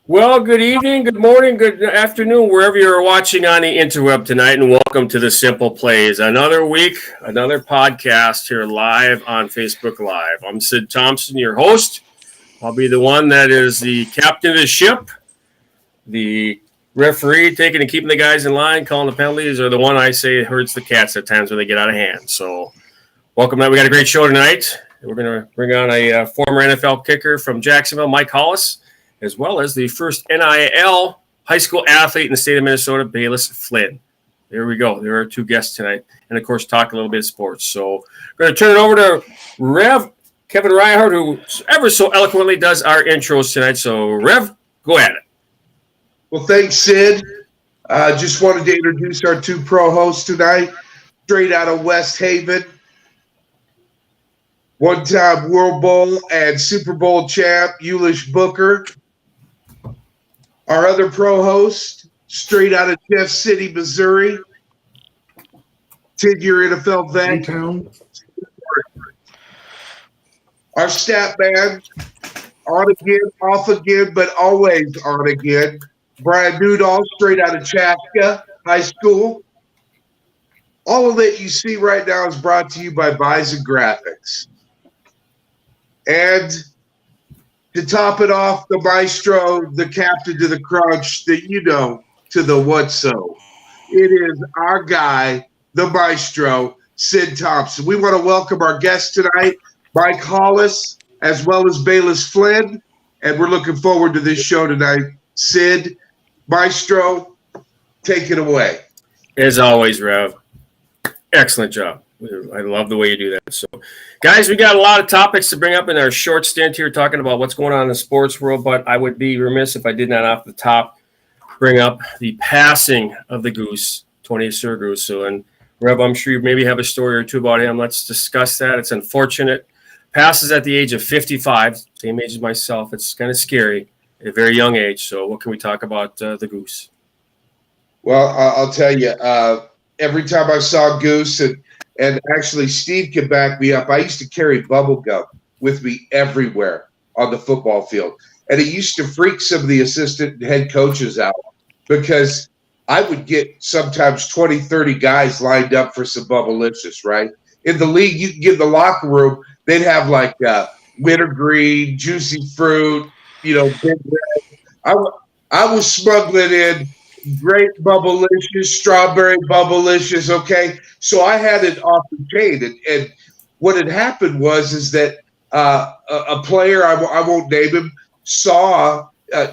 Well, good evening, good morning, good afternoon, wherever you're watching on the interweb tonight, and welcome to the Simple Plays. Another week, another podcast here live on Facebook Live. I'm Sid Thompson, your host. I'll be the one that is the captain of the ship, the referee taking and keeping the guys in line, calling the penalties, or the one I say hurts the cats at times when they get out of hand. So, welcome. We got a great show tonight. We're going to bring on a former NFL kicker from Jacksonville, Mike Hollis, as well as the first NIL high school athlete in the state of Minnesota, Bayless Flynn. There we go. There are two guests tonight. And, of course, talk a little bit of sports. So we're going to turn it over to Rev, Kevin Reinhardt, who ever so eloquently does our intros tonight. So, Rev, go at it. Well, thanks, Sid. Just wanted to introduce our two pro hosts tonight, straight out of West Haven. One-time World Bowl and Super Bowl champ, Ulish Booker. Our other pro host, straight out of Jeff City, Missouri. 10-year NFL vet. Our stat man, on again, off again, but always on again. Brian Newdall, straight out of Chaska High School. All of it you see right now is brought to you by Bison Graphics. And to top it off, the maestro, the captain to the crunch, to the what so. It is our guy, the maestro, Sid Thompson. We want to welcome our guest tonight, Mike Hollis, as well as Bayless Flynn. And we're looking forward to this show tonight. Sid, maestro, take it away. As always, Rev, excellent job. I love the way you do that. So, guys, we got a lot of topics to bring up in our short stint here talking about what's going on in the sports world, but I would be remiss if I did not off the top bring up the passing of the Goose, Tony Sirguso. And, Rev, I'm sure you maybe have a story or two about him. Let's discuss that. It's unfortunate. Passes at the age of 55, same age as myself. It's kind of scary at a very young age. So what can we talk about the Goose? Well, I'll tell you, every time I saw Goose, and actually Steve can back me up, I used to carry bubble gum with me everywhere on the football field. And it used to freak some of the assistant and head coaches out because I would get sometimes 20, 30 guys lined up for some Bubblicious, right? In the league, you can get in the locker room, they'd have like wintergreen, juicy fruit, Big Red. I was smuggling in grape Bubblicious, strawberry Bubblicious, okay? So I had it off the chain. And what had happened is that a player, I won't name him,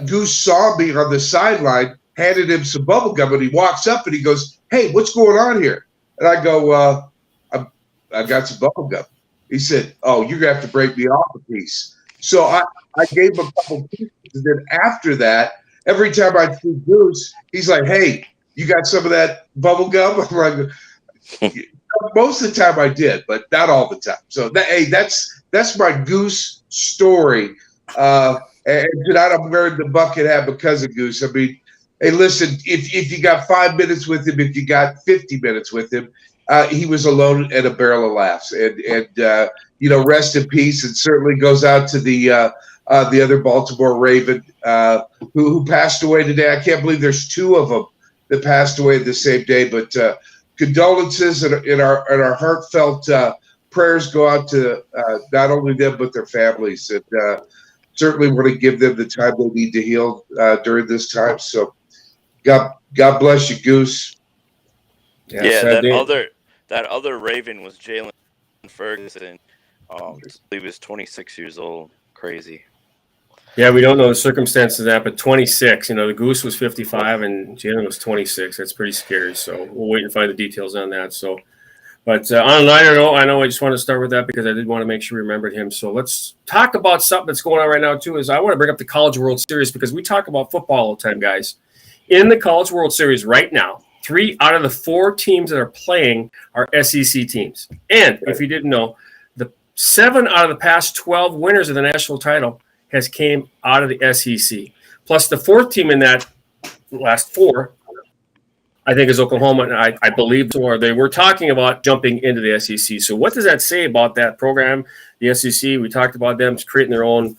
Goose saw me on the sideline, handed him some bubble gum, and he walks up and he goes, "Hey, what's going on here?" And I go, I got some bubble gum. He said, "Oh, you're going to have to break me off a piece." So I gave him a couple pieces. And then after that, every time I see Goose, he's like, "Hey, you got some of that bubble gum?" I'm like, most of the time I did, but not all the time. So that's my Goose story. And tonight I'm wearing the bucket hat because of Goose. I mean, hey, listen, if you got 5 minutes with him, if you got 50 minutes with him, he was alone and a barrel of laughs. And rest in peace. And certainly goes out to the other Baltimore Raven who passed away today. I can't believe there's two of them that passed away the same day. But condolences and our heartfelt prayers go out to not only them but their families. And certainly want to give them the time they need to heal during this time. So God bless you, Goose. Yeah, that other Raven was Jalen Ferguson. I believe he was 26 years old. Crazy. Yeah, we don't know the circumstances of that, but 26. The Goose was 55 and Jalen was 26. That's pretty scary. So we'll wait and find the details on that. So, but on a lighter note, I know I just want to start with that because I did want to make sure we remembered him. So let's talk about something that's going on right now too. I want to bring up the College World Series because we talk about football all the time, guys. In the College World Series right now, 3 out of the 4 teams that are playing are SEC teams. And if you didn't know, the 7 out of the past 12 winners of the national title has came out of the SEC. Plus the 4th team in that last 4, I think, is Oklahoma. And I believe they were talking about jumping into the SEC. So what does that say about that program, the SEC? We talked about them creating their own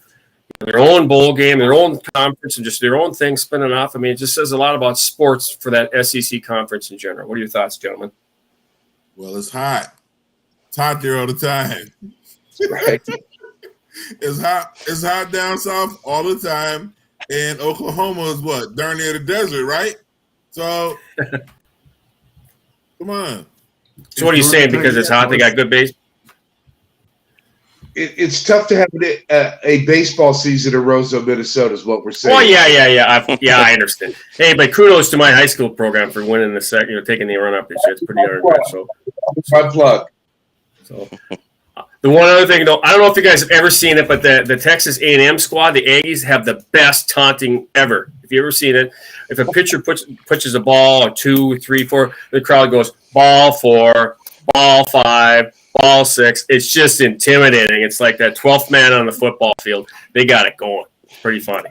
their own bowl game, their own conference, and just their own thing spinning off. I mean, it just says a lot about sports for that SEC conference in general. What are your thoughts, gentlemen? Well, it's hot. It's hot there all the time. Right. It's hot down south all the time. And Oklahoma is what? Darn near the desert, right? So, come on. So what are you saying? Because it's hot, they got good base? It's tough to have a baseball season in Roseau, Minnesota, is what we're saying. Oh, yeah. I understand. Hey, but kudos to my high school program for winning the second, taking the run-up this year. It's pretty darn good. So, my plug. So, the one other thing, though, I don't know if you guys have ever seen it, but the Texas A&M squad, the Aggies, have the best taunting ever. If you ever seen it, if a pitcher pitches a ball, or 2, 3, 4, the crowd goes, ball 4, ball 5, ball 6. It's just intimidating. It's like that 12th man on the football field. They got it going. Pretty funny.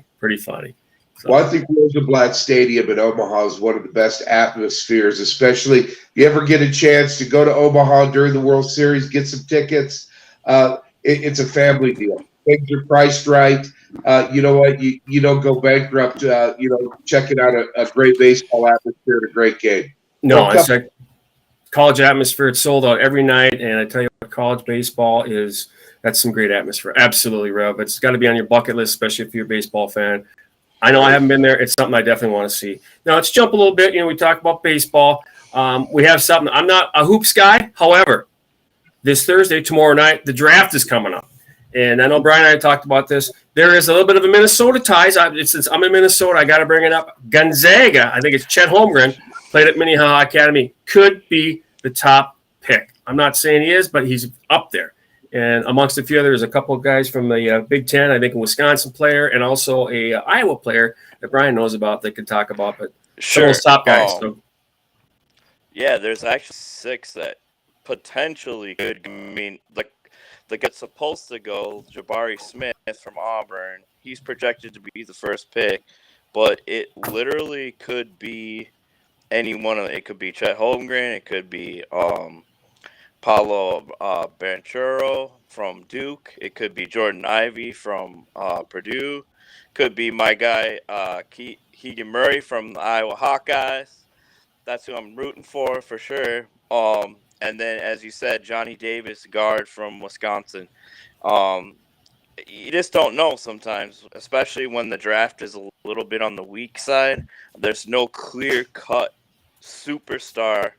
So. Well, I think Rosenblatt Stadium in Omaha is one of the best atmospheres, especially if you ever get a chance to go to Omaha during the World Series, get some tickets. It's a family deal. Things are priced right. You know what? You don't go bankrupt, checking out a great baseball atmosphere and a great game. No, it's like college atmosphere. It's sold out every night. And I tell you what, college baseball that's some great atmosphere. Absolutely, Rev. It's got to be on your bucket list, especially if you're a baseball fan. I know I haven't been there. It's something I definitely want to see. Now, let's jump a little bit. We talk about baseball. We have something. I'm not a hoops guy. However, this Thursday, tomorrow night, the draft is coming up. And I know Brian and I talked about this. There is a little bit of a Minnesota ties. Since I'm in Minnesota, I got to bring it up. Gonzaga, I think it's Chet Holmgren, played at Minnehaha Academy, could be the top pick. I'm not saying he is, but he's up there. And amongst a few others, a couple of guys from the Big Ten, I think a Wisconsin player, and also a Iowa player that Brian knows about that could talk about. But sure, those top guys. Yeah, there's actually 6 that potentially could. I mean, the guy that's supposed to go, Jabari Smith from Auburn, he's projected to be the first pick, but it literally could be any one of them. It could be Chet Holmgren, it could be Paulo Banchero from Duke, it could be Jordan Ivey from Purdue, could be my guy Keegan Murray from the Iowa Hawkeyes. That's who I'm rooting for sure. And then, as you said, Johnny Davis, guard from Wisconsin. You just don't know sometimes, especially when the draft is a little bit on the weak side. There's no clear-cut superstar,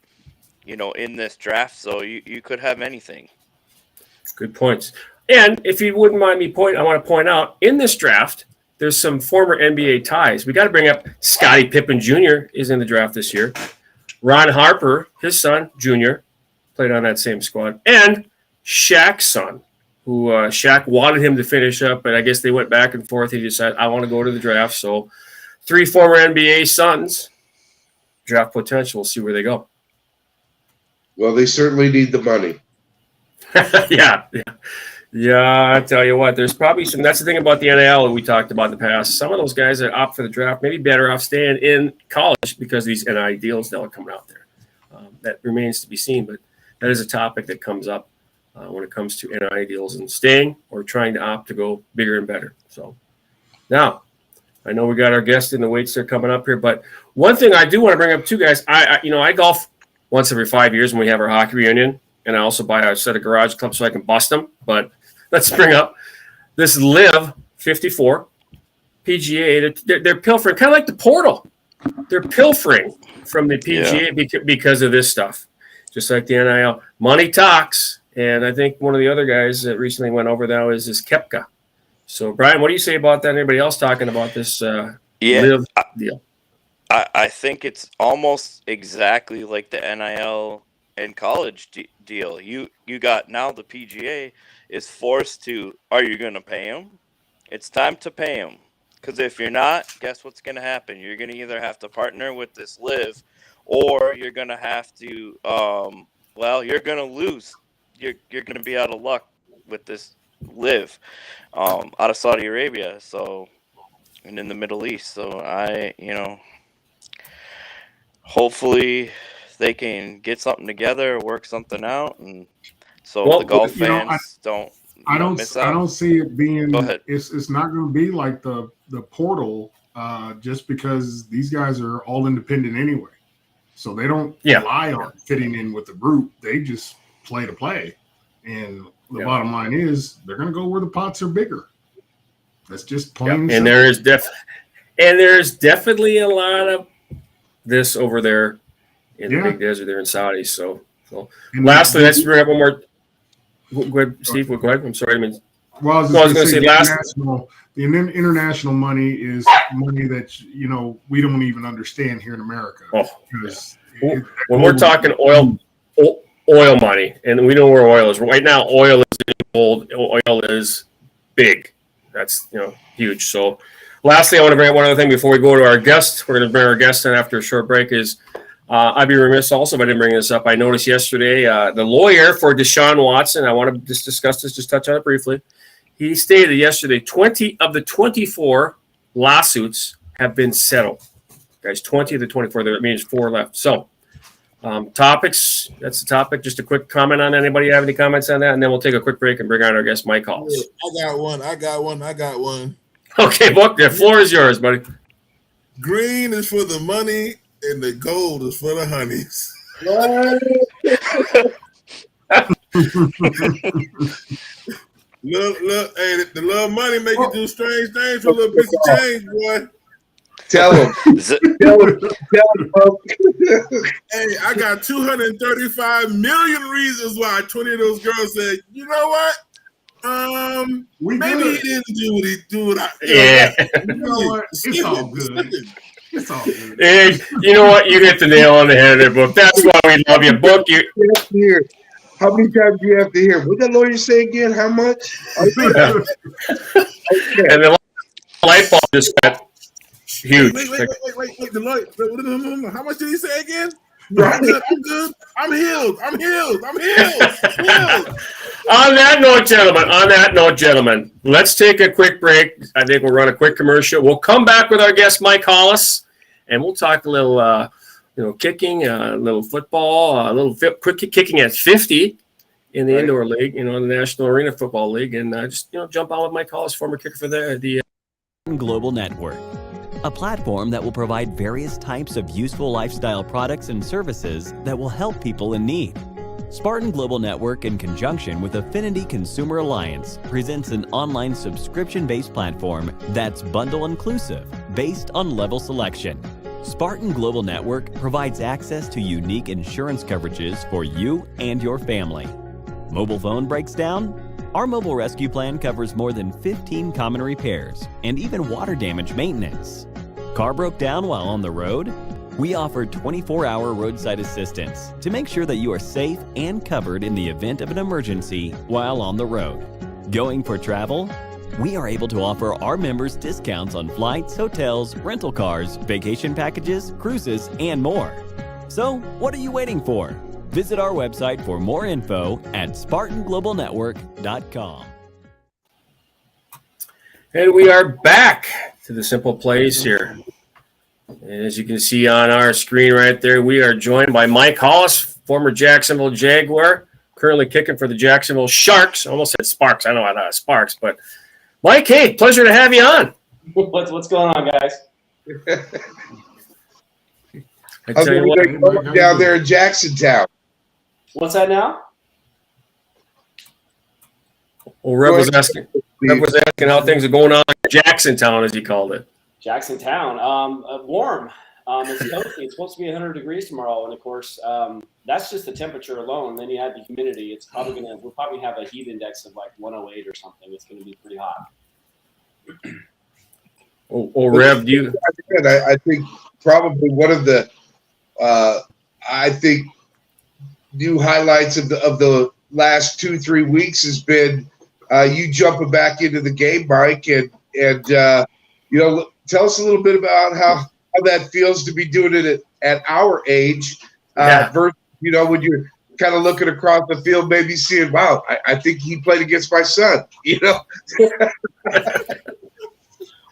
in this draft, so you could have anything. Good points. And if you wouldn't mind me I want to point out, in this draft, there's some former NBA ties. We got to bring up Scottie Pippen Jr. is in the draft this year. Ron Harper, his son, Jr., played on that same squad. And Shaq's son, who Shaq wanted him to finish up, but I guess they went back and forth. He decided, I want to go to the draft. So 3 former NBA sons, draft potential. We'll see where they go. Well, they certainly need the money. Yeah, I tell you what, there's probably some. That's the thing about the NIL that we talked about in the past. Some of those guys that opt for the draft maybe better off staying in college because of these NIL deals that are coming out there. That remains to be seen, but that is a topic that comes up when it comes to NIL deals and staying or trying to opt to go bigger and better. So now, I know we got our guests in the weights there coming up here, but one thing I do want to bring up too, guys. I golf once every 5 years when we have our hockey reunion, and I also buy a set of garage clubs so I can bust them. But let's bring up this Live 54 PGA. They're pilfering, kind of like the portal. They're pilfering from the PGA because of this stuff, just like the NIL. Money talks, and I think one of the other guys that recently went over that is Koepka. So, Brian, what do you say about that? Anybody else talking about this Live deal? I think it's almost exactly like the NIL and college deal. You got now the PGA is forced to, are you going to pay them? It's time to pay them. Because if you're not, guess what's going to happen? You're going to either have to partner with this Live, or you're going to have to, you're going to lose. You're going to be out of luck with this Live out of Saudi Arabia. So, and in the Middle East. So hopefully they can get something together, work something out, and so the golf fans don't I don't see it being. Go ahead. It's not going to be like the portal, just because these guys are all independent anyway, so they don't rely on fitting in with the group. They just play to play, and the bottom line is they're going to go where the pots are bigger. That's just plain. And there's definitely a lot of this over there in the Big Desert there in Saudi. So lastly, let's bring up one more. Go ahead, Steve. Go ahead. I'm sorry. I was going to say the international money is money that we don't even understand here in America. When we're talking oil money, and we know where oil is right now. Oil is gold. Oil is big. That's huge. So, lastly, I want to bring up one other thing before we go to our guest. We're going to bring our guest in after a short break. I'd be remiss also if I didn't bring this up. I noticed yesterday the lawyer for Deshaun Watson. I want to just discuss this, just touch on it briefly. He stated yesterday 20 of the 24 lawsuits have been settled. Guys, 20 of the 24. That means 4 left. So, topics. That's the topic. Just a quick comment on. Anybody have any comments on that? And then we'll take a quick break and bring on our guest, Mike Hollis. I got one. Okay, Buck, the floor is yours, buddy. Green is for the money, and the gold is for the honeys. Look, hey, the little money make you do strange things for a little piece of change, boy. Tell him. Hey, I got 235 million reasons why 20 of those girls said, you know what? Maybe he didn't do what he do. You know what? It's all good. It's all good. Hey, you know what? You hit the nail on the head there, Book. That's why we love you, Book. How many times do you have to hear? What did the lawyer say again? How much? And the light bulb just got huge. Wait. The lawyer. How much did he say again? I'm good. I'm healed. On that note, gentlemen, let's take a quick break. I think we'll run a quick commercial. We'll come back with our guest, Mike Hollis, and we'll talk a little, kicking, a little football, a little quick kicking at 50 in the indoor league, the National Arena Football League, and just jump on with Mike Hollis, former kicker for the Global Network, a platform that will provide various types of useful lifestyle products and services that will help people in need. Spartan Global Network, in conjunction with Affinity Consumer Alliance, presents an online subscription-based platform that's bundle-inclusive, based on level selection. Spartan Global Network provides access to unique insurance coverages for you and your family. Mobile phone breaks down? Our mobile rescue plan covers more than 15 common repairs and even water damage maintenance. Car broke down while on the road? We offer 24-hour roadside assistance to make sure that you are safe and covered in the event of an emergency while on the road. Going for travel? We are able to offer our members discounts on flights, hotels, rental cars, vacation packages, cruises, and more. So, what are you waiting for? Visit our website for more info at SpartanGlobalNetwork.com. And we are back to the Simple Plays here. And as you can see on our screen right there, we are joined by Mike Hollis, former Jacksonville Jaguar, currently kicking for the Jacksonville Sharks. I almost said Sparks. I know I Sparks, but Mike, hey, pleasure to have you on. What's going on, guys? I tell you what, down there in Jacksontown. What's that now? Well, Rev was asking how things are going on in Jacksontown, as he called it. Jacksontown, warm. It's toasty. It's supposed to be 100 degrees tomorrow, and of course, that's just the temperature alone. Then you add the humidity. It's probably we'll probably have a heat index of like 108 or something. It's going to be pretty hot. Oh, Rev, do you? I think probably one of the new highlights of the last 2-3 weeks has been you jumping back into the game, Mike, and tell us a little bit about how that feels to be doing it at our age, versus when you're kind of looking across the field, maybe seeing, wow, I think he played against my son,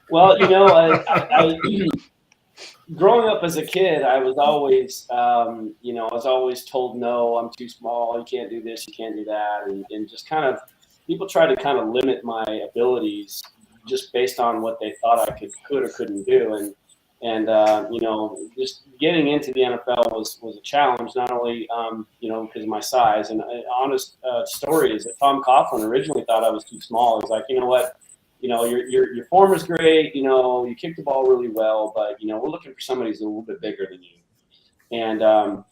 Well, I growing up as a kid, I was always, told, no, I'm too small. You can't do this. You can't do that. And just kind of people try to kind of limit my abilities just based on what they thought I could or couldn't do. And you know, just getting into the NFL was a challenge, not only you know, because of my size. And honest story is that Tom Coughlin originally thought I was too small. He's like, you know what, you know, your form is great, you know, you kick the ball really well, but you know, we're looking for somebody who's a little bit bigger than you. And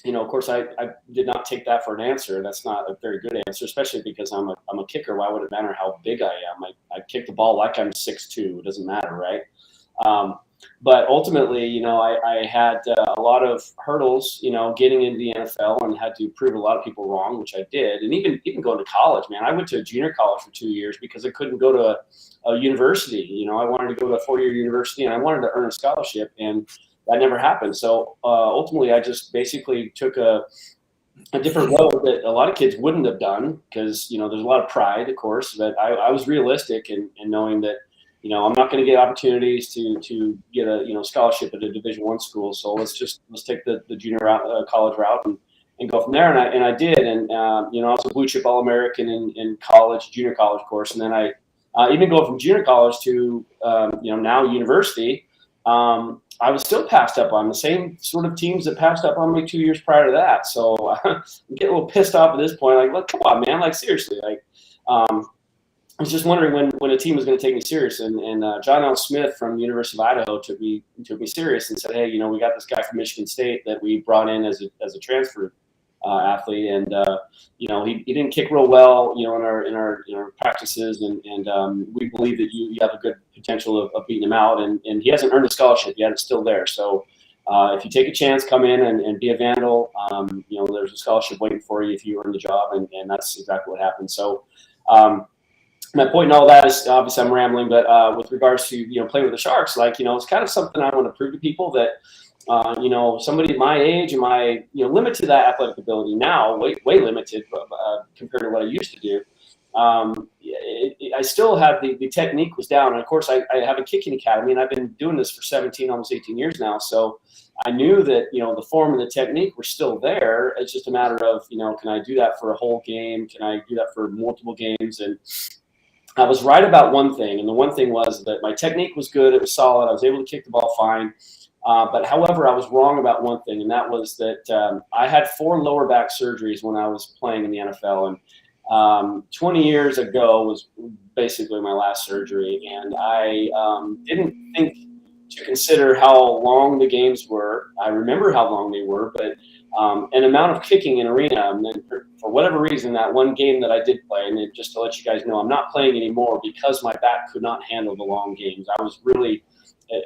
you know, of course, I did not take that for an answer. That's not a very good answer, especially because I'm a kicker. Why would it matter how big I am? I kick the ball like I'm 6'2". It doesn't matter, right? But ultimately, you know, I had a lot of hurdles, you know, getting into the NFL, and had to prove a lot of people wrong, which I did. And even going to college, man, I went to a junior college for 2 years because I couldn't go to a university. You know, I wanted to go to a 4-year university, and I wanted to earn a scholarship, and that never happened. So ultimately, I just basically took a different road that a lot of kids wouldn't have done, because, you know, there's a lot of pride, of course, but I was realistic in knowing that, you know, I'm not going to get opportunities to get a, you know, scholarship at a Division I school. So let's take the junior route, college route, and go from there. And I did. And, you know, I was a blue chip All-American in college, junior college course. And then I even going from junior college to, you know, now university, I was still passed up on the same sort of teams that passed up on me 2 years prior to that. So I'm getting a little pissed off at this point. Like, look, come on, man. Like, seriously, like, I was just wondering when a team was going to take me serious, and John L. Smith from the University of Idaho took me serious and said, hey, you know, we got this guy from Michigan State that we brought in as a transfer athlete, and you know, he didn't kick real well, you know, in our practices, and we believe that you have a good potential of beating him out, and he hasn't earned a scholarship yet. It's still there. So if you take a chance, come in and be a Vandal. You know, there's a scholarship waiting for you if you earn the job, and that's exactly what happened. So. My point in all that is, obviously I'm rambling, but with regards to, you know, playing with the Sharks, like, you know, it's kind of something I want to prove to people that, you know, somebody my age and my, you know, limited that athletic ability now, way limited compared to what I used to do. I still have the technique was down. And of course I have a kicking academy, and I've been doing this for 17, almost 18 years now. So I knew that, you know, the form and the technique were still there. It's just a matter of, you know, can I do that for a whole game? Can I do that for multiple games? And I was right about one thing, and the one thing was that my technique was good. It was solid. I was able to kick the ball fine. But however, I was wrong about one thing, and that was that I had 4 lower back surgeries when I was playing in the NFL. And 20 years ago was basically my last surgery, and I didn't think to consider how long the games were. I remember how long they were, but an amount of kicking in arena. And then for whatever reason, that one game that I did play, and just to let you guys know, I'm not playing anymore because my back could not handle the long games. I was really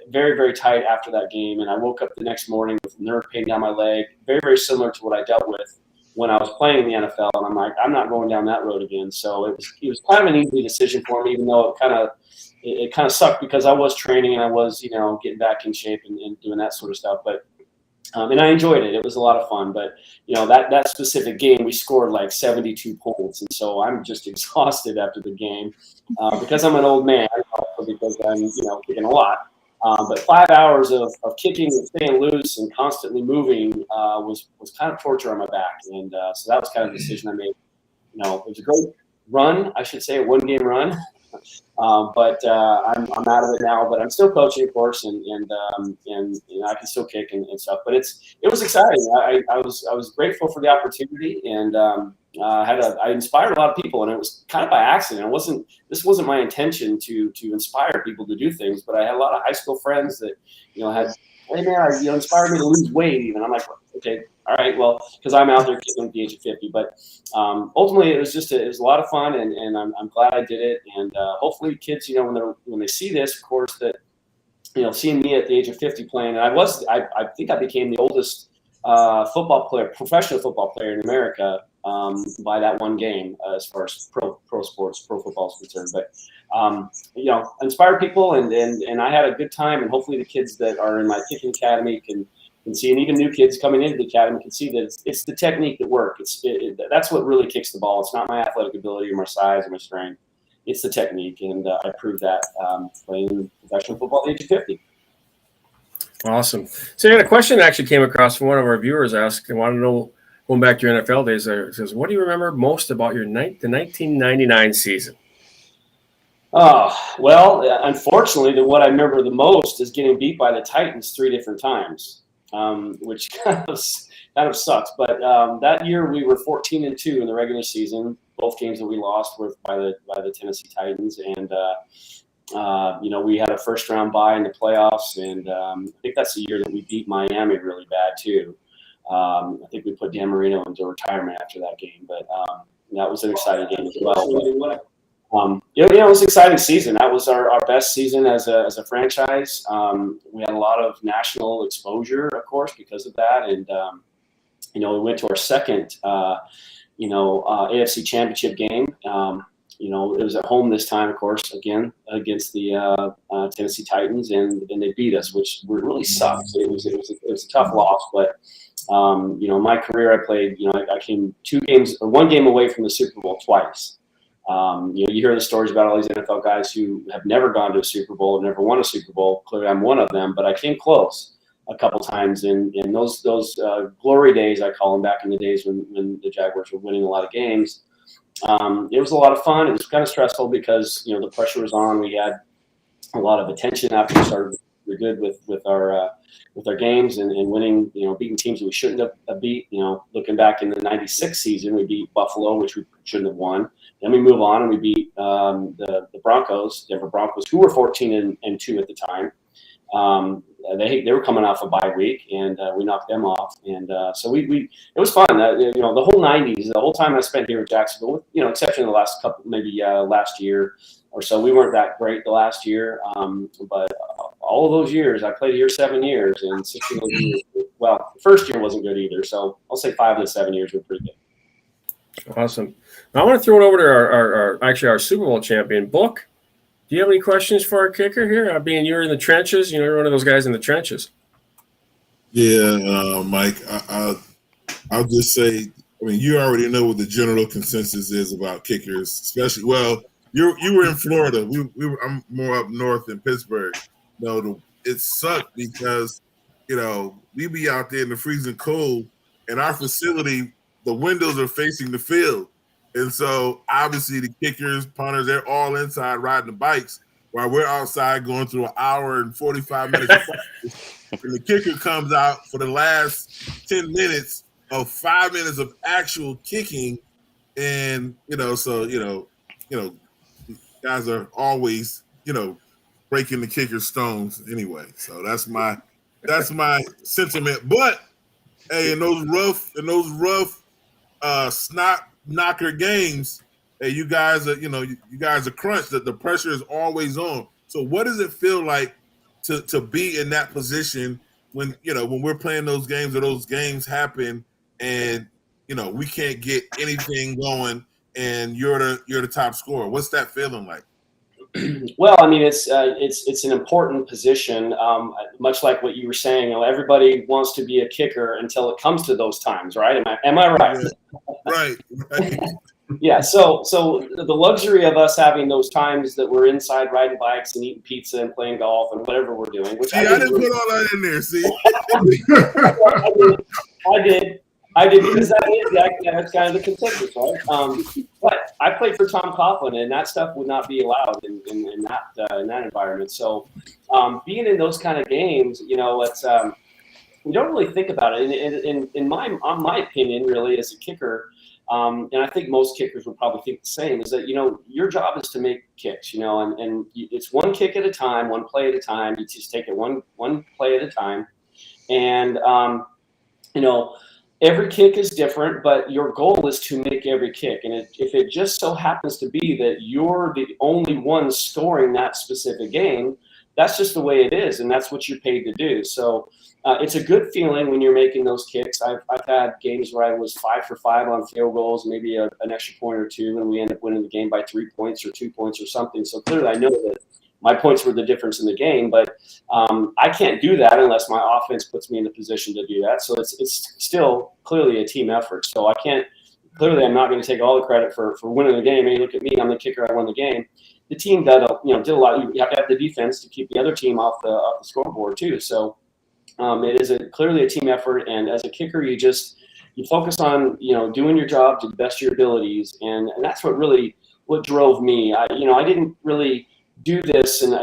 very, very tight after that game, and I woke up the next morning with nerve pain down my leg, very, very similar to what I dealt with when I was playing in the NFL. And I'm like, I'm not going down that road again. So it was kind of an easy decision for me, even though it kind of sucked because I was training and I was, you know, getting back in shape and doing that sort of stuff. But and I enjoyed it. It was a lot of fun. But, you know, that specific game, we scored like 72 points. And so I'm just exhausted after the game because I'm an old man, also because I'm, you know, kicking a lot. But 5 hours of kicking and staying loose and constantly moving was kind of torture on my back. And so that was kind of a decision I made. You know, it was a great run, I should say, a one-game run. But I'm out of it now. But I'm still coaching, of course, and you know, I can still kick and stuff. But it was exciting. I was grateful for the opportunity, and I inspired a lot of people, and it was kind of by accident. This wasn't my intention to inspire people to do things, but I had a lot of high school friends that, you know, had, hey man, you know, inspired me to lose weight. Even I'm like, okay, all right, well, because I'm out there kicking at the age of 50. But ultimately, it was a lot of fun, and I'm glad I did it. And hopefully, kids, you know, when they see this, of course, that, you know, seeing me at the age of 50 playing, and I think I became the oldest professional football player in America by that one game, as far as pro football is concerned. But you know, inspire people, and I had a good time, and hopefully the kids that are in my kicking academy can see, and even new kids coming into the academy can see that it's the technique that works. That's what really kicks the ball. It's not my athletic ability or my size or my strength. It's the technique, and I proved that playing professional football at the age of 50. Awesome. So I got a question that actually came across from one of our viewers. I wanted to know going back to your NFL days, it says, what do you remember most about the 1999 season? Oh, well, unfortunately, what I remember the most is getting beat by the Titans 3 different times, which kind of sucks. But that year we were 14-2 in the regular season. Both games that we lost were by the Tennessee Titans, and we had a first-round bye in the playoffs, and I think that's the year that we beat Miami really bad too. I think we put Dan Marino into retirement after that game, but that was an exciting game as well. It was an exciting season. That was our best season as a franchise. We had a lot of national exposure, of course, because of that. And, we went to our second, AFC championship game. It was at home this time, of course, again, against the Tennessee Titans, and they beat us, which really sucked. It was a tough loss, but, my career I played, I came one game away from the Super Bowl twice. You hear the stories about all these NFL guys who have never gone to a Super Bowl, have never won a Super Bowl. Clearly, I'm one of them, but I came close a couple times. And those glory days, I call them, back in the days when the Jaguars were winning a lot of games. It was a lot of fun. It was kind of stressful because the pressure was on. We had a lot of attention after we started. We're good with our games and winning, beating teams that we shouldn't have beat. Looking back in the '96 season, we beat Buffalo, which we shouldn't have won. Then we move on and we beat the Broncos, Denver Broncos, who were 14-2 at the time. They were coming off a bye week, and we knocked them off. And so it was fun. The whole '90s, the whole time I spent here at Jacksonville, with exception of the last couple, maybe last year or so, we weren't that great the last year. But all of those years, I played here 7 years, and 6 of those years, well, the first year wasn't good either. So I'll say 5 of the 7 years were pretty good. Awesome. Now I want to throw it over to our Super Bowl champion, Book. Do you have any questions for our kicker here? Being you're in the trenches, you're one of those guys in the trenches. Yeah, Mike. I'll just say, you already know what the general consensus is about kickers, especially. Well, you were in Florida. I'm more up north in Pittsburgh. It sucked because we be out there in the freezing cold, and our facility, the windows are facing the field. And so obviously the kickers, punters, they're all inside riding the bikes while we're outside going through an hour and 45 minutes of practice. And the kicker comes out for the last 10 minutes of 5 minutes of actual kicking. And, guys are always, breaking the kicker's stones anyway. So that's my sentiment. But hey, in those rough snot knocker games, hey, you guys are crunched. That the pressure is always on. So what does it feel like to be in that position when we're playing those games, or those games happen and we can't get anything going and you're the top scorer? What's that feeling like? Well, it's an important position, much like what you were saying. Everybody wants to be a kicker until it comes to those times, right? Am I right? Right. Yeah. So the luxury of us having those times that we're inside riding bikes and eating pizza and playing golf and whatever we're doing. Which I didn't put all that in there. See, I did because that's kind of the consensus, right? But I played for Tom Coughlin, and that stuff would not be allowed in that environment. So being in those kind of games, it's we don't really think about it. In my opinion, really, as a kicker, and I think most kickers would probably think the same, is that your job is to make kicks, and it's one kick at a time, one play at a time. You just take it one play at a time, and every kick is different, but your goal is to make every kick. And if it just so happens to be that you're the only one scoring that specific game, that's just the way it is, and that's what you're paid to do. So it's a good feeling when you're making those kicks. I've had games where I was 5 for 5 on field goals, maybe an extra point or two, and we end up winning the game by 3 points or 2 points or something. So clearly I know that my points were the difference in the game, but I can't do that unless my offense puts me in the position to do that. So it's still clearly a team effort. So I'm not going to take all the credit for winning the game. Hey, look at me, I'm the kicker, I won the game. The team did a lot. You have to have the defense to keep the other team off the scoreboard too. So it is clearly a team effort. And as a kicker, you you focus on, doing your job to the best of your abilities. And that's what drove me. I didn't really do this, and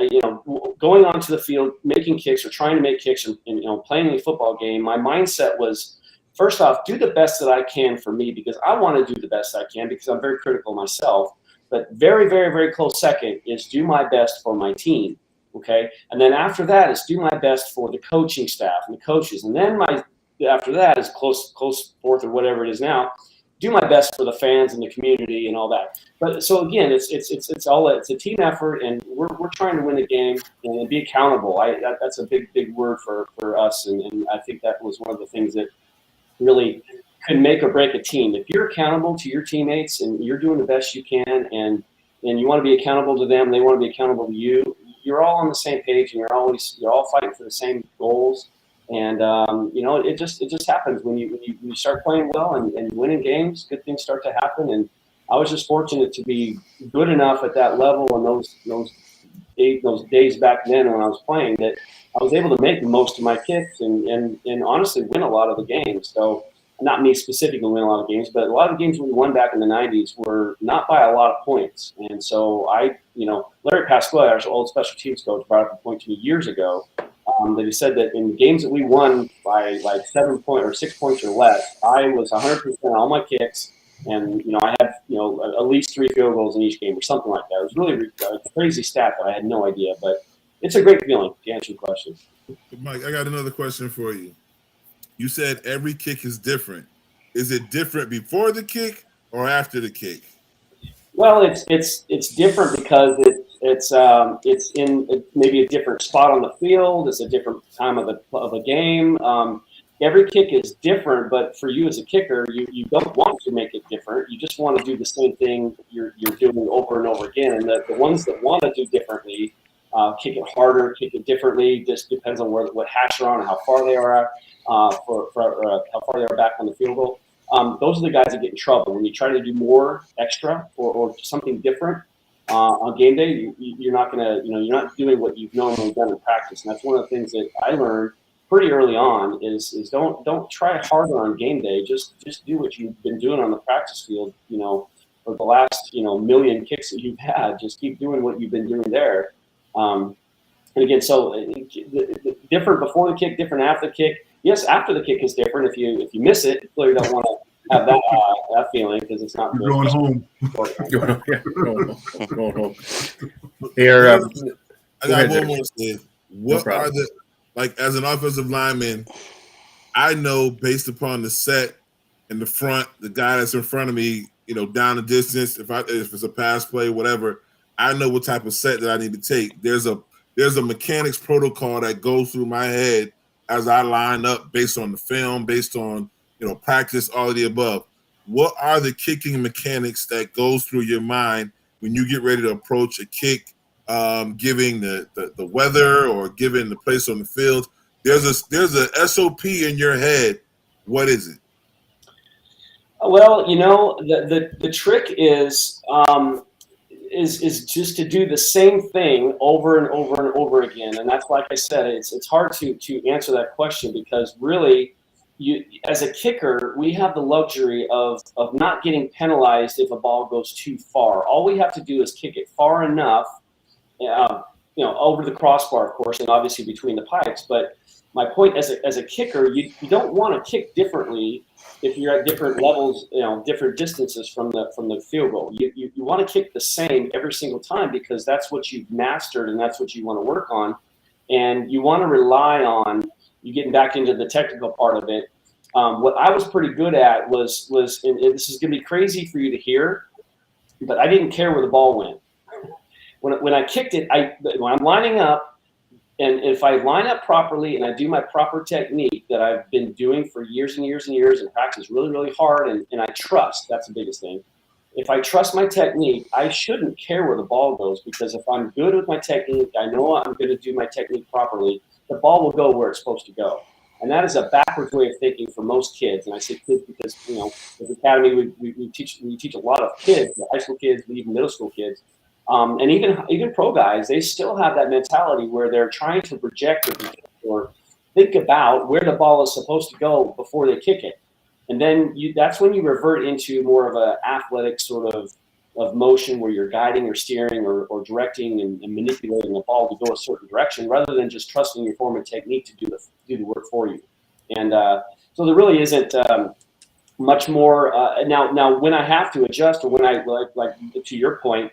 going onto the field, making kicks or trying to make kicks and playing a football game. My mindset was, first off, do the best that I can for me, because I want to do the best I can, because I'm very critical of myself. But very, very, very close second is do my best for my team. Okay. And then after that is do my best for the coaching staff and the coaches. And then after that is close fourth or whatever it is now, do my best for the fans and the community and all that. But so again, it's a team effort, and we're trying to win the game and be accountable. That's a big word for us. And I think that was one of the things that really could make or break a team. If you're accountable to your teammates and you're doing the best you can, and you want to be accountable to them, they want to be accountable to you, you're all on the same page, and you're all fighting for the same goals. And it just happens when you start playing well and winning games. Good things start to happen. And I was just fortunate to be good enough at that level and those days back then when I was playing, that I was able to make most of my kicks and honestly win a lot of the games. So not me specifically win a lot of games, but a lot of the games we won back in the 90s were not by a lot of points. And so Larry Pasquale, our old special teams coach, brought up a point to me years ago. That he said that in games that we won by like 7 points or 6 points or less, I was 100% on all my kicks, and I had at least 3 field goals in each game or something like that. It was really a crazy stat that I had no idea, but it's a great feeling to answer your question. Mike, I got another question for you. You said every kick is different. Is it different before the kick or after the kick? Well, it's different because it's in maybe a different spot on the field. It's a different time of a game. Every kick is different, but for you as a kicker, you don't want to make it different. You just want to do the same thing you're doing over and over again. And the ones that want to do differently, kick it harder, kick it differently. Just depends on what hash they're on and how far they are at, for how far they are back on the field goal. Those are the guys that get in trouble when you try to do more extra or something different. On game day, you're not gonna, you're not doing what you've normally done in practice, and that's one of the things that I learned pretty early on. Is don't try harder on game day. Just do what you've been doing on the practice field. For the last million kicks that you've had, just keep doing what you've been doing there. And again, so different before the kick, different after the kick. Yes, after the kick is different. If you miss it, you clearly don't want to have that feeling because it's not You're going home. Going home. Here, I got one more thing. What are as an offensive lineman, I know based upon the set in the front, the guy that's in front of me, down the distance, if it's a pass play, whatever, I know what type of set that I need to take. There's a mechanics protocol that goes through my head as I line up based on the film, based on practice, all of the above. What are the kicking mechanics that goes through your mind when you get ready to approach a kick, giving the weather or giving the place on the field? There's a SOP in your head. What is it? Well, the trick is just to do the same thing over and over and over again. And that's, like I said, it's hard to answer that question because really, as a kicker, we have the luxury of not getting penalized if a ball goes too far. All we have to do is kick it far enough, over the crossbar, of course, and obviously between the pipes. But my point as a kicker, you don't want to kick differently if you're at different levels, different distances from the field goal. You want to kick the same every single time because that's what you've mastered and that's what you want to work on. And you want to rely on you getting back into the technical part of it. What I was pretty good at was and this is going to be crazy for you to hear, but I didn't care where the ball went. When I kicked it, when I'm lining up, and if I line up properly and I do my proper technique that I've been doing for years and years and years and practice really, really hard, and I trust, that's the biggest thing. If I trust my technique, I shouldn't care where the ball goes because if I'm good with my technique, I know I'm going to do my technique properly, the ball will go where it's supposed to go. And that is a backwards way of thinking for most kids. And I say kids because, as Academy, we teach a lot of kids, high school kids, even middle school kids. And even pro guys, they still have that mentality where they're trying to project or think about where the ball is supposed to go before they kick it. And then that's when you revert into more of an athletic sort of motion where you're guiding or steering or directing and manipulating the ball to go a certain direction rather than just trusting your form and technique to do the work for you. And so there really isn't much more. Now, when I have to adjust, or when I like to your point,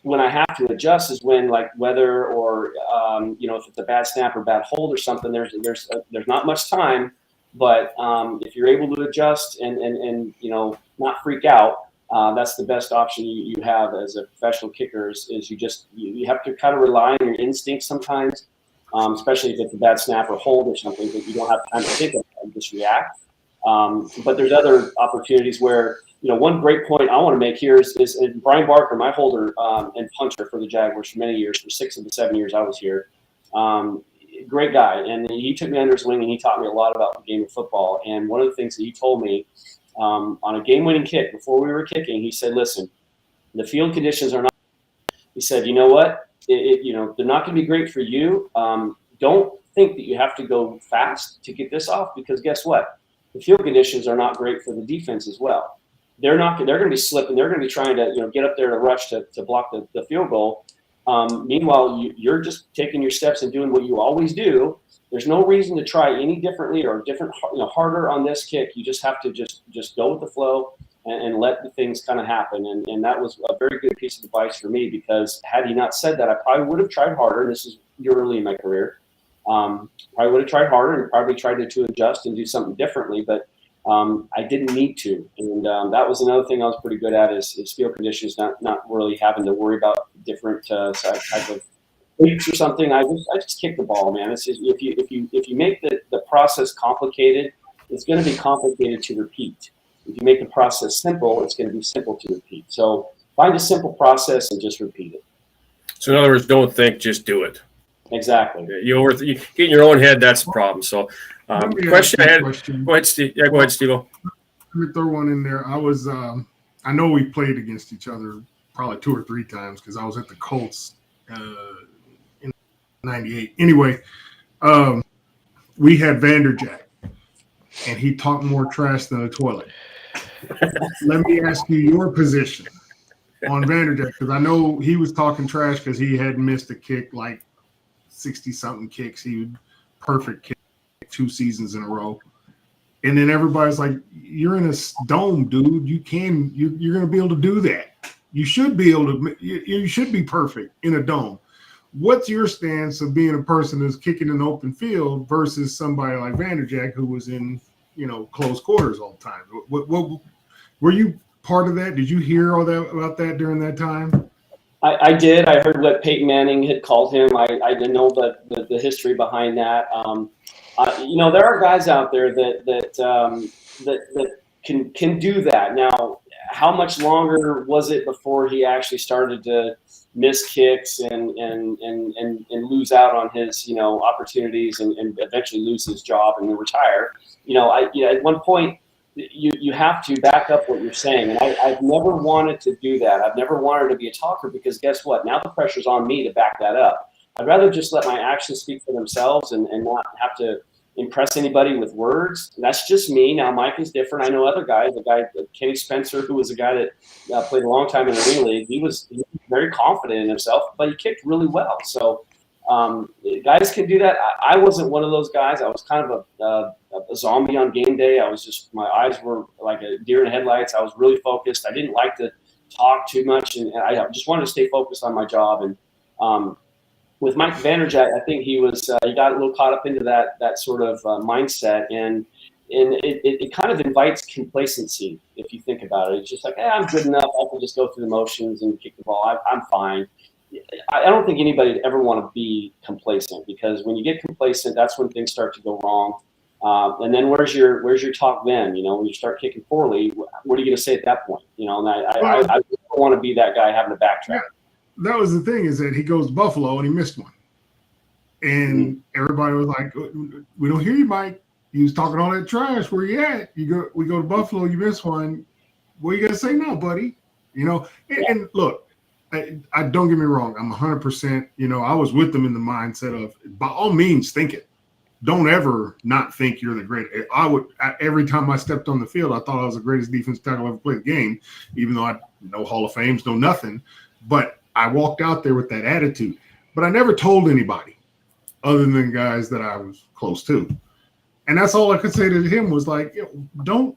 when I have to adjust is when like weather or if it's a bad snap or bad hold or something. There's not much time, but if you're able to adjust and not freak out, that's the best option you have as a professional kicker. Is you have to kind of rely on your instincts sometimes, especially if it's a bad snap or hold or something that you don't have time to think of and just react. But there's other opportunities where, one great point I want to make here is Brian Barker, my holder and puncher for the Jaguars for many years, for 6 of the 7 years I was here. Great guy. And he took me under his wing and he taught me a lot about the game of football. And one of the things that he told me on a game-winning kick before we were kicking, he said, listen, the field conditions are not, he said, you know what, they're not going to be great for you. Don't think that you have to go fast to get this off, because guess what? The field conditions are not great for the defense as well. They're going to be slipping. They're going to be trying to, get up there to rush to block the field goal. Meanwhile, you're just taking your steps and doing what you always do. There's no reason to try any differently or harder on this kick. You just have to just go with the flow and let the things kind of happen. And that was a very good piece of advice for me, because had he not said that, I probably would have tried harder. This is early in my career. Probably would have tried harder and probably tried to adjust and do something differently, but I didn't need to. And that was another thing I was pretty good at is field conditions, not really having to worry about different type of leaks or something. I just kick the ball, man. It's just, if you make the process complicated, it's going to be complicated to repeat. If you make the process simple, it's going to be simple to repeat. So find a simple process and just repeat it. So in other words, don't think, just do it. Exactly. You get in your own head. That's the problem. So, question I had. Go ahead, Steve. Yeah, go ahead, Steve. Let me throw one in there. I know we played against each other probably 2 or 3 times because I was at the Colts in '98. Anyway, we had Vanderjack, and he talked more trash than a toilet. Let me ask you your position on Vanderjack, because I know he was talking trash because he hadn't missed a kick like 60-something kicks. He would perfect kick 2 seasons in a row. And then everybody's like, you're in a dome, dude. You're going to be able to do that. You should be able to, you should be perfect in a dome. What's your stance of being a person that's kicking in the open field versus somebody like Vanderjack who was in, close quarters all the time? What were you part of that? Did you hear all that about that during that time? I did. I heard what Peyton Manning had called him. I didn't know the history behind that. There are guys out there that can do that. Now, how much longer was it before he actually started to miss kicks and lose out on his opportunities and eventually lose his job and then retire? At one point, you have to back up what you're saying. And I've never wanted to do that. I've never wanted to be a talker, because guess what? Now the pressure's on me to back that up. I'd rather just let my actions speak for themselves and not have to impress anybody with words. That's just me. Now, Mike is different. I know other guys, Kenny Spencer, who was a guy that played a long time in the Arena League. He was very confident in himself, but he kicked really well. So guys can do that. I wasn't one of those guys. I was kind of a zombie on game day. I was just, my eyes were like a deer in the headlights. I was really focused. I didn't like to talk too much, and I just wanted to stay focused on my job. And with Mike Vanderjack, I think he got a little caught up into that sort of mindset, and it kind of invites complacency if you think about it. It's just like, I'm good enough. I can just go through the motions and kick the ball. I'm fine. I don't think anybody would ever want to be complacent, because when you get complacent, that's when things start to go wrong. And then where's your talk then? When you start kicking poorly, what are you going to say at that point? And I don't want to be that guy having to backtrack. Yeah. That was the thing, is that he goes to Buffalo and he missed one. And everybody was like, we don't hear you, Mike. You was talking all that trash. Where you at? We go to Buffalo, you miss one. What you got to say now, buddy? And look, I don't get me wrong. I'm 100%, I was with them in the mindset of, by all means, think it. don't ever not think you're the greatest. Every time I stepped on the field, I thought I was the greatest defensive tackle I ever played the game, even though I no Hall of Fames, no nothing. But I walked out there with that attitude. But I never told anybody other than guys that I was close to. And that's all I could say to him was like, don't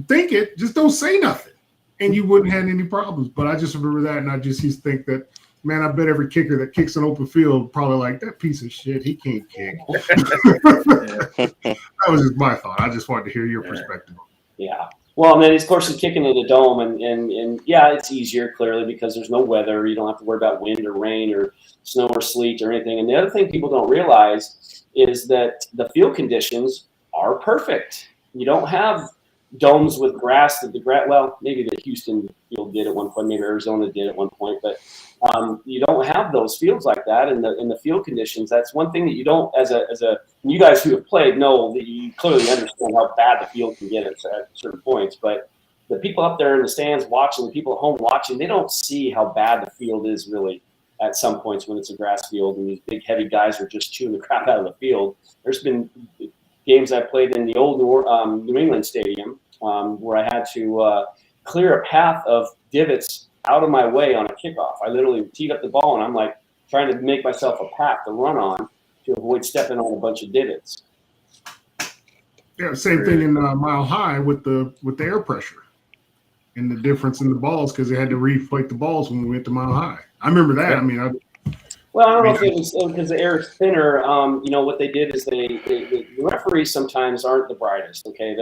think it, just don't say nothing. And you wouldn't have any problems. But I just remember that, and I just used to think that, man, I bet every kicker that kicks an open field probably like, that piece of shit, he can't kick. That was just my thought. I just wanted to hear your perspective. Yeah. Well, and then, of course, he's kicking in the dome, and yeah, it's easier, clearly, because there's no weather. You don't have to worry about wind or rain or snow or sleet or anything. And the other thing people don't realize is that the field conditions are perfect. You don't have domes with grass well, maybe the Houston field did at one point, maybe Arizona did at one point, but you don't have those fields like that in the field conditions. That's one thing that you don't, as a you guys who have played know that you clearly understand how bad the field can get at certain points, but the people up there in the stands watching, the people at home watching, they don't see how bad the field is really at some points when it's a grass field and these big heavy guys are just chewing the crap out of the field. There's been games I played in the old New England Stadium where I had to clear a path of divots out of my way on a kickoff. I literally teed up the ball, and I'm like trying to make myself a path to run on to avoid stepping on a bunch of divots. Yeah, same thing in Mile High with the air pressure and the difference in the balls because they had to reflate the balls when we went to Mile High. I remember that. I mean, well, I don't know if it was because the air is thinner. What they did is the referees sometimes aren't the brightest. Okay,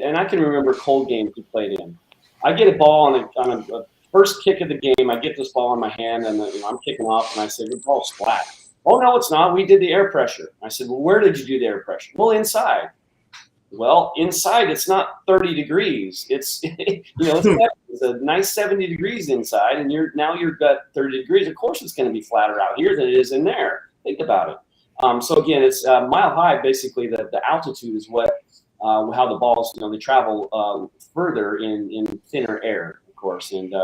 and I can remember cold games we played in. I get a ball on a first kick of the game. I get this ball in my hand, and I'm kicking off, and I say, the ball's flat. Oh, no, it's not. We did the air pressure. I said, well, where did you do the air pressure? Well, inside. Well, inside, it's not 30 degrees. It's, it's a nice 70 degrees inside, and you're got 30 degrees. Of course, it's going to be flatter out here than it is in there. Think about it. So, again, it's Mile High. Basically, the altitude is what how the balls, they travel further in thinner air, of course, and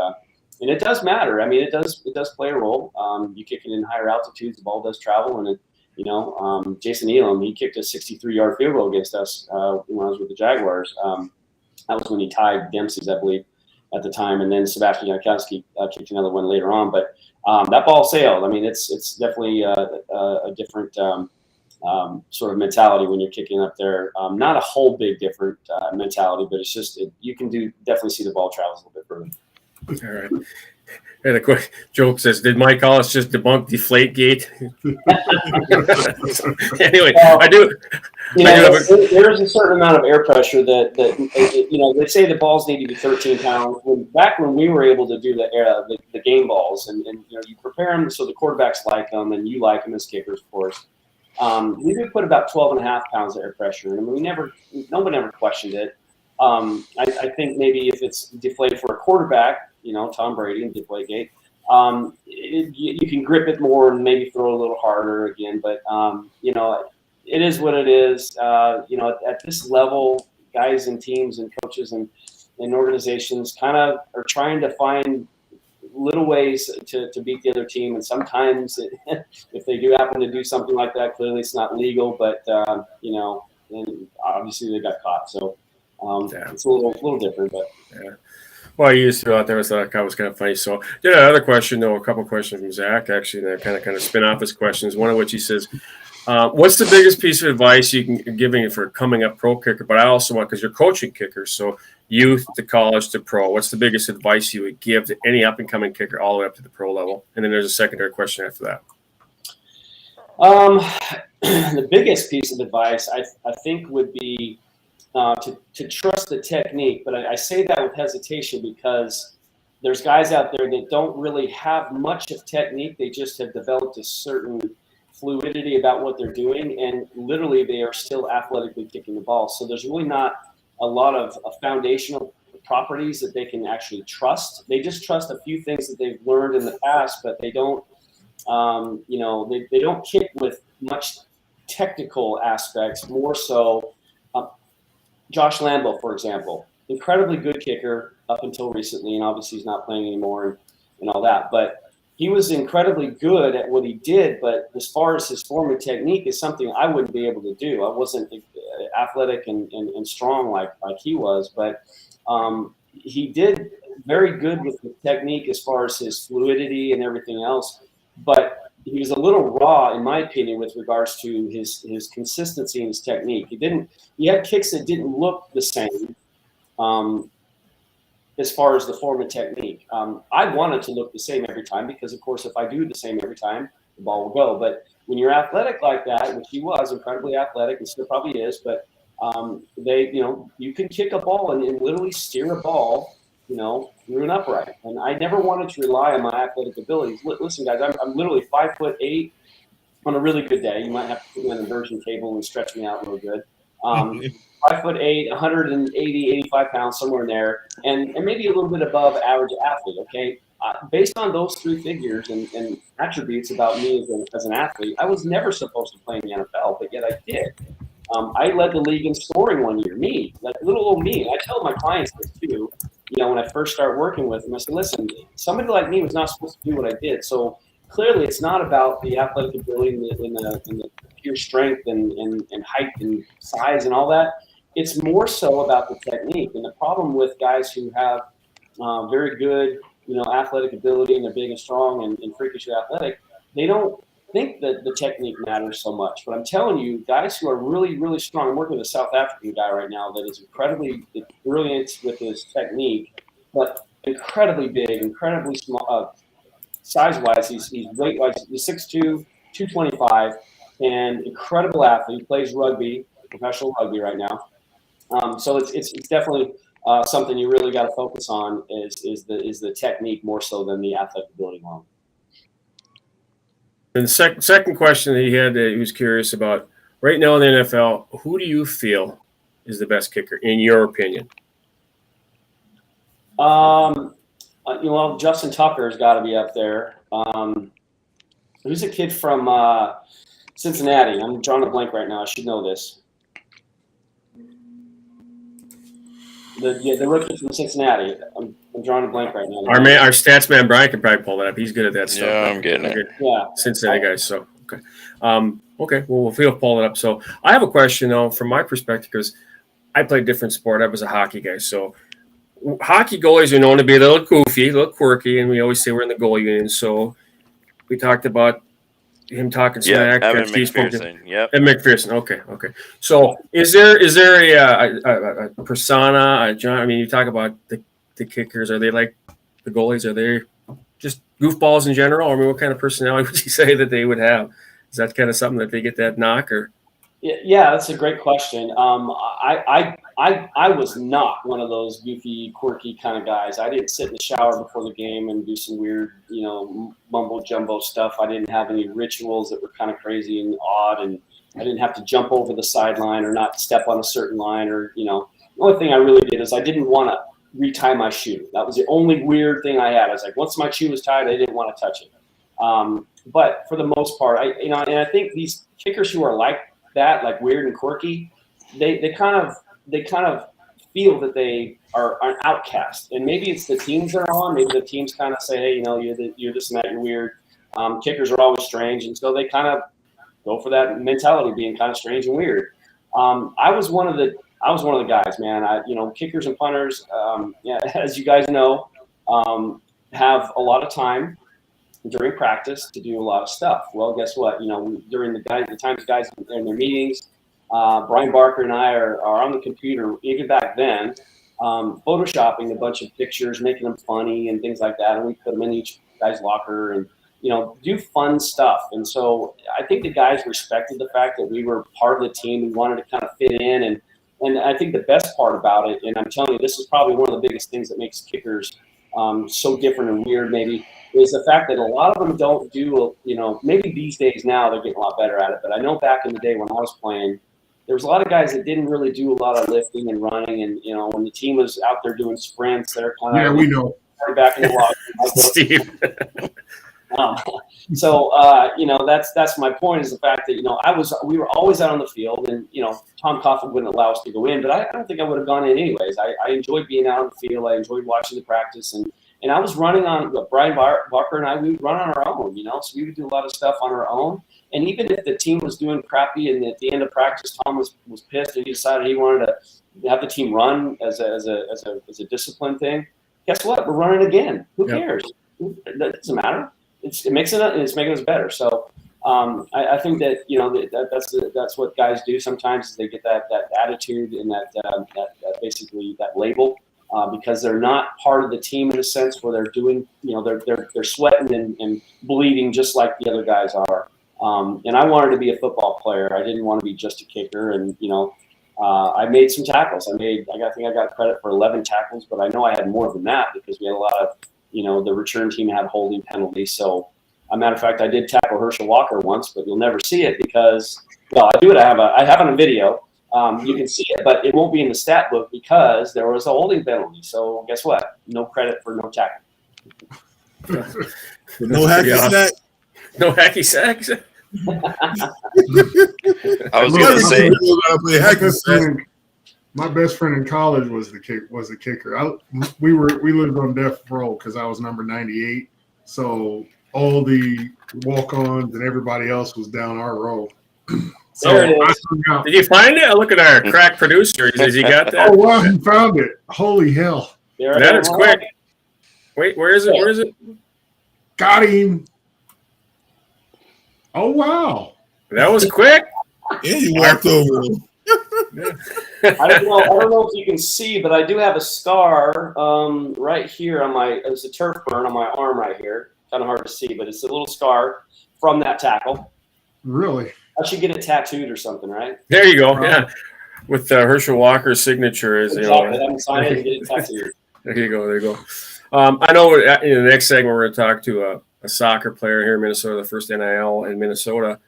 it does matter. I mean, it does play a role. You kick it in higher altitudes, the ball does travel, and Jason Elam, he kicked a 63-yard field goal against us when I was with the Jaguars. That was when he tied Dempsey's, I believe, at the time, and then Sebastian Jankowski kicked another one later on. But that ball sailed. I mean, it's definitely a different sort of mentality when you're kicking up there. Not a whole big different mentality, but it's just you can definitely see the ball travels a little bit further. All right. And a quick joke says, "Did Mike Hollis just debunk Deflategate?" Anyway, I do. There's a certain amount of air pressure that they say the balls need to be 13 pounds. Back when we were able to do the game balls, and you prepare them so the quarterbacks like them, and you like them as kickers, of course. We did put about 12.5 pounds of air pressure in them. No one ever questioned it. I think maybe if it's deflated for a quarterback, Tom Brady and Deflategate, you can grip it more and maybe throw a little harder again. But, it is what it is. At this level, guys and teams and coaches and organizations kind of are trying to find little ways to beat the other team. And sometimes if they do happen to do something like that, clearly it's not legal, but, and obviously they got caught. So it's a little different, but yeah. Well, you used to out there. I thought that was kind of funny. So, did another question, though, a couple questions from Zach, actually, that kind of spin off his questions. One of which he says, what's the biggest piece of advice you can give me for coming up pro kicker? But I also want, because you're coaching kickers, so youth to college to pro, what's the biggest advice you would give to any up-and-coming kicker all the way up to the pro level? And then there's a secondary question after that. The biggest piece of advice, I think, would be to trust the technique, but I say that with hesitation because there's guys out there that don't really have much of technique. They just have developed a certain fluidity about what they're doing, and literally they are still athletically kicking the ball. So there's really not a lot of foundational properties that they can actually trust. They just trust a few things that they've learned in the past, but they don't, they don't kick with much technical aspects, more so. Josh Lambo, for example, incredibly good kicker up until recently, and obviously he's not playing anymore and all that. But he was incredibly good at what he did, but as far as his form and technique is something I wouldn't be able to do. I wasn't athletic and strong like he was, but he did very good with the technique as far as his fluidity and everything else. But he was a little raw, in my opinion, with regards to his consistency and his technique. He had kicks that didn't look the same. As far as the form and technique, I want it to look the same every time because, of course, if I do the same every time, the ball will go. But when you're athletic like that, which he was incredibly athletic and still probably is, but you can kick a ball and literally steer a ball, through an upright. And I never wanted to rely on my athletic abilities. Listen, guys, I'm literally 5'8" on a really good day. You might have to put me on an inversion table and stretch me out real good. 5'8", 180, 85 pounds, somewhere in there, and maybe a little bit above average athlete. Okay, based on those three figures and attributes about me as an athlete, I was never supposed to play in the NFL, but yet I did. I led the league in scoring one year. Me, like little old me. And I tell my clients this too. When I first started working with them, I said, "Listen, somebody like me was not supposed to do what I did." So clearly, it's not about the athletic ability and the pure strength and height and size and all that. It's more so about the technique. And the problem with guys who have very good, athletic ability and they're big and strong and freakishly athletic, they don't think that the technique matters so much. But I'm telling you, guys who are really, really strong, I'm working with a South African guy right now that is incredibly brilliant with his technique, but incredibly big, incredibly small, size-wise. He's weight-wise, he's 6'2", 225, and incredible athlete. He plays rugby, professional rugby right now. So it's definitely something you really got to focus on is the technique more so than the athletic ability alone. And the second question that he had that he was curious about, right now in the NFL, who do you feel is the best kicker, in your opinion? Justin Tucker's got to be up there. Who's a kid from Cincinnati? I'm drawing a blank right now. I should know this. The rookie from Cincinnati. I'm drawing a blank right now. Our stats man Brian can probably pull that up. He's good at that stuff. Yeah, I'm getting it. Yeah, Cincinnati guys. So okay, okay. Well, we'll pull it up. So I have a question though, from my perspective, because I played different sport. I was a hockey guy. So hockey goalies are known to be a little goofy, a little quirky, and we always say we're in the goal union. So we talked about him talking smack. Evan McPherson. Yep. And McPherson. Okay. So is there a persona, John? I mean, you talk about the kickers. Are they like the goalies? Are they just goofballs in general? I mean, what kind of personality would you say that they would have? Is that kind of something that they get that knock or? Yeah, that's a great question. I was not one of those goofy, quirky kind of guys. I didn't sit in the shower before the game and do some weird, mumbo jumbo stuff. I didn't have any rituals that were kind of crazy and odd, and I didn't have to jump over the sideline or not step on a certain line or, the only thing I really did is I didn't want to retie my shoe. That was the only weird thing I had. I was like, once my shoe was tied, I didn't want to touch it. But for the most part, and I think these kickers who are like that, like weird and quirky, they kind of feel that they are an outcast, and maybe it's the teams they're on. Maybe the teams kind of say, hey, you're this and that, you're weird. Kickers are always strange, and so they kind of go for that mentality of being kind of strange and weird. I was one of the guys, man. Kickers and punters, as you guys know, have a lot of time during practice to do a lot of stuff. Well, guess what? During the times guys are in their meetings, Brian Barker and I are on the computer, even back then, photoshopping a bunch of pictures, making them funny and things like that. And we put them in each guy's locker and, do fun stuff. And so I think the guys respected the fact that we were part of the team. We wanted to kind of fit in. And I think the best part about it, and I'm telling you, this is probably one of the biggest things that makes kickers so different and weird maybe, is the fact that a lot of them don't do, maybe these days now they're getting a lot better at it. But I know back in the day when I was playing, there was a lot of guys that didn't really do a lot of lifting and running. And, when the team was out there doing sprints, they're kind of we know back in the locker. Steve. That's my point is the fact that, we were always out on the field and, Tom Coughlin wouldn't allow us to go in, but I don't think I would have gone in anyways. I enjoyed being out on the field. I enjoyed watching the practice and And I was running on Brian Barker and I. We would run on our own, so we would do a lot of stuff on our own. And even if the team was doing crappy, and at the end of practice, Tom was pissed, and he decided he wanted to have the team run as a discipline thing. Guess what? We're running again. Who cares? It doesn't matter. It's making us better. So I think that that's what guys do sometimes, is they get that attitude and that basically that label because they're not part of the team in a sense, where they're doing they're sweating and bleeding just like the other guys are. And I wanted to be a football player. I didn't want to be just a kicker. And I made some tackles. I think I got credit for 11 tackles, but I know I had more than that because we had a lot of the return team had holding penalties. So, a matter of fact, I did tackle Herschel Walker once, but you'll never see it because, well, I do it. I have it on video. You can see it, but it won't be in the stat book because there was a holding penalty. So, guess what? No credit for no tackle. No hacky sack. No hacky sacks. I was going to say, my best friend in college was the kicker. We lived on death row because I was number 98. So all the walk-ons and everybody else was down our row. So there it is. Did you find it? Look at our crack producer. Has he got that? Oh wow, he found it. Holy hell! That is quick. Wait, where is it? Where is it? Got him. Oh wow, that was quick. Yeah, you walked over him. I don't know if you can see, but I do have a scar right here on it's a turf burn on my arm right here. Kind of hard to see, but it's a little scar from that tackle. Really? I should get it tattooed or something, right? There you go. Yeah, with Herschel Walker's signature is exactly. I'm sign it and get it tattooed. There you go. There you go. I know in the next segment we're going to talk to a soccer player here in Minnesota, the first NIL in Minnesota.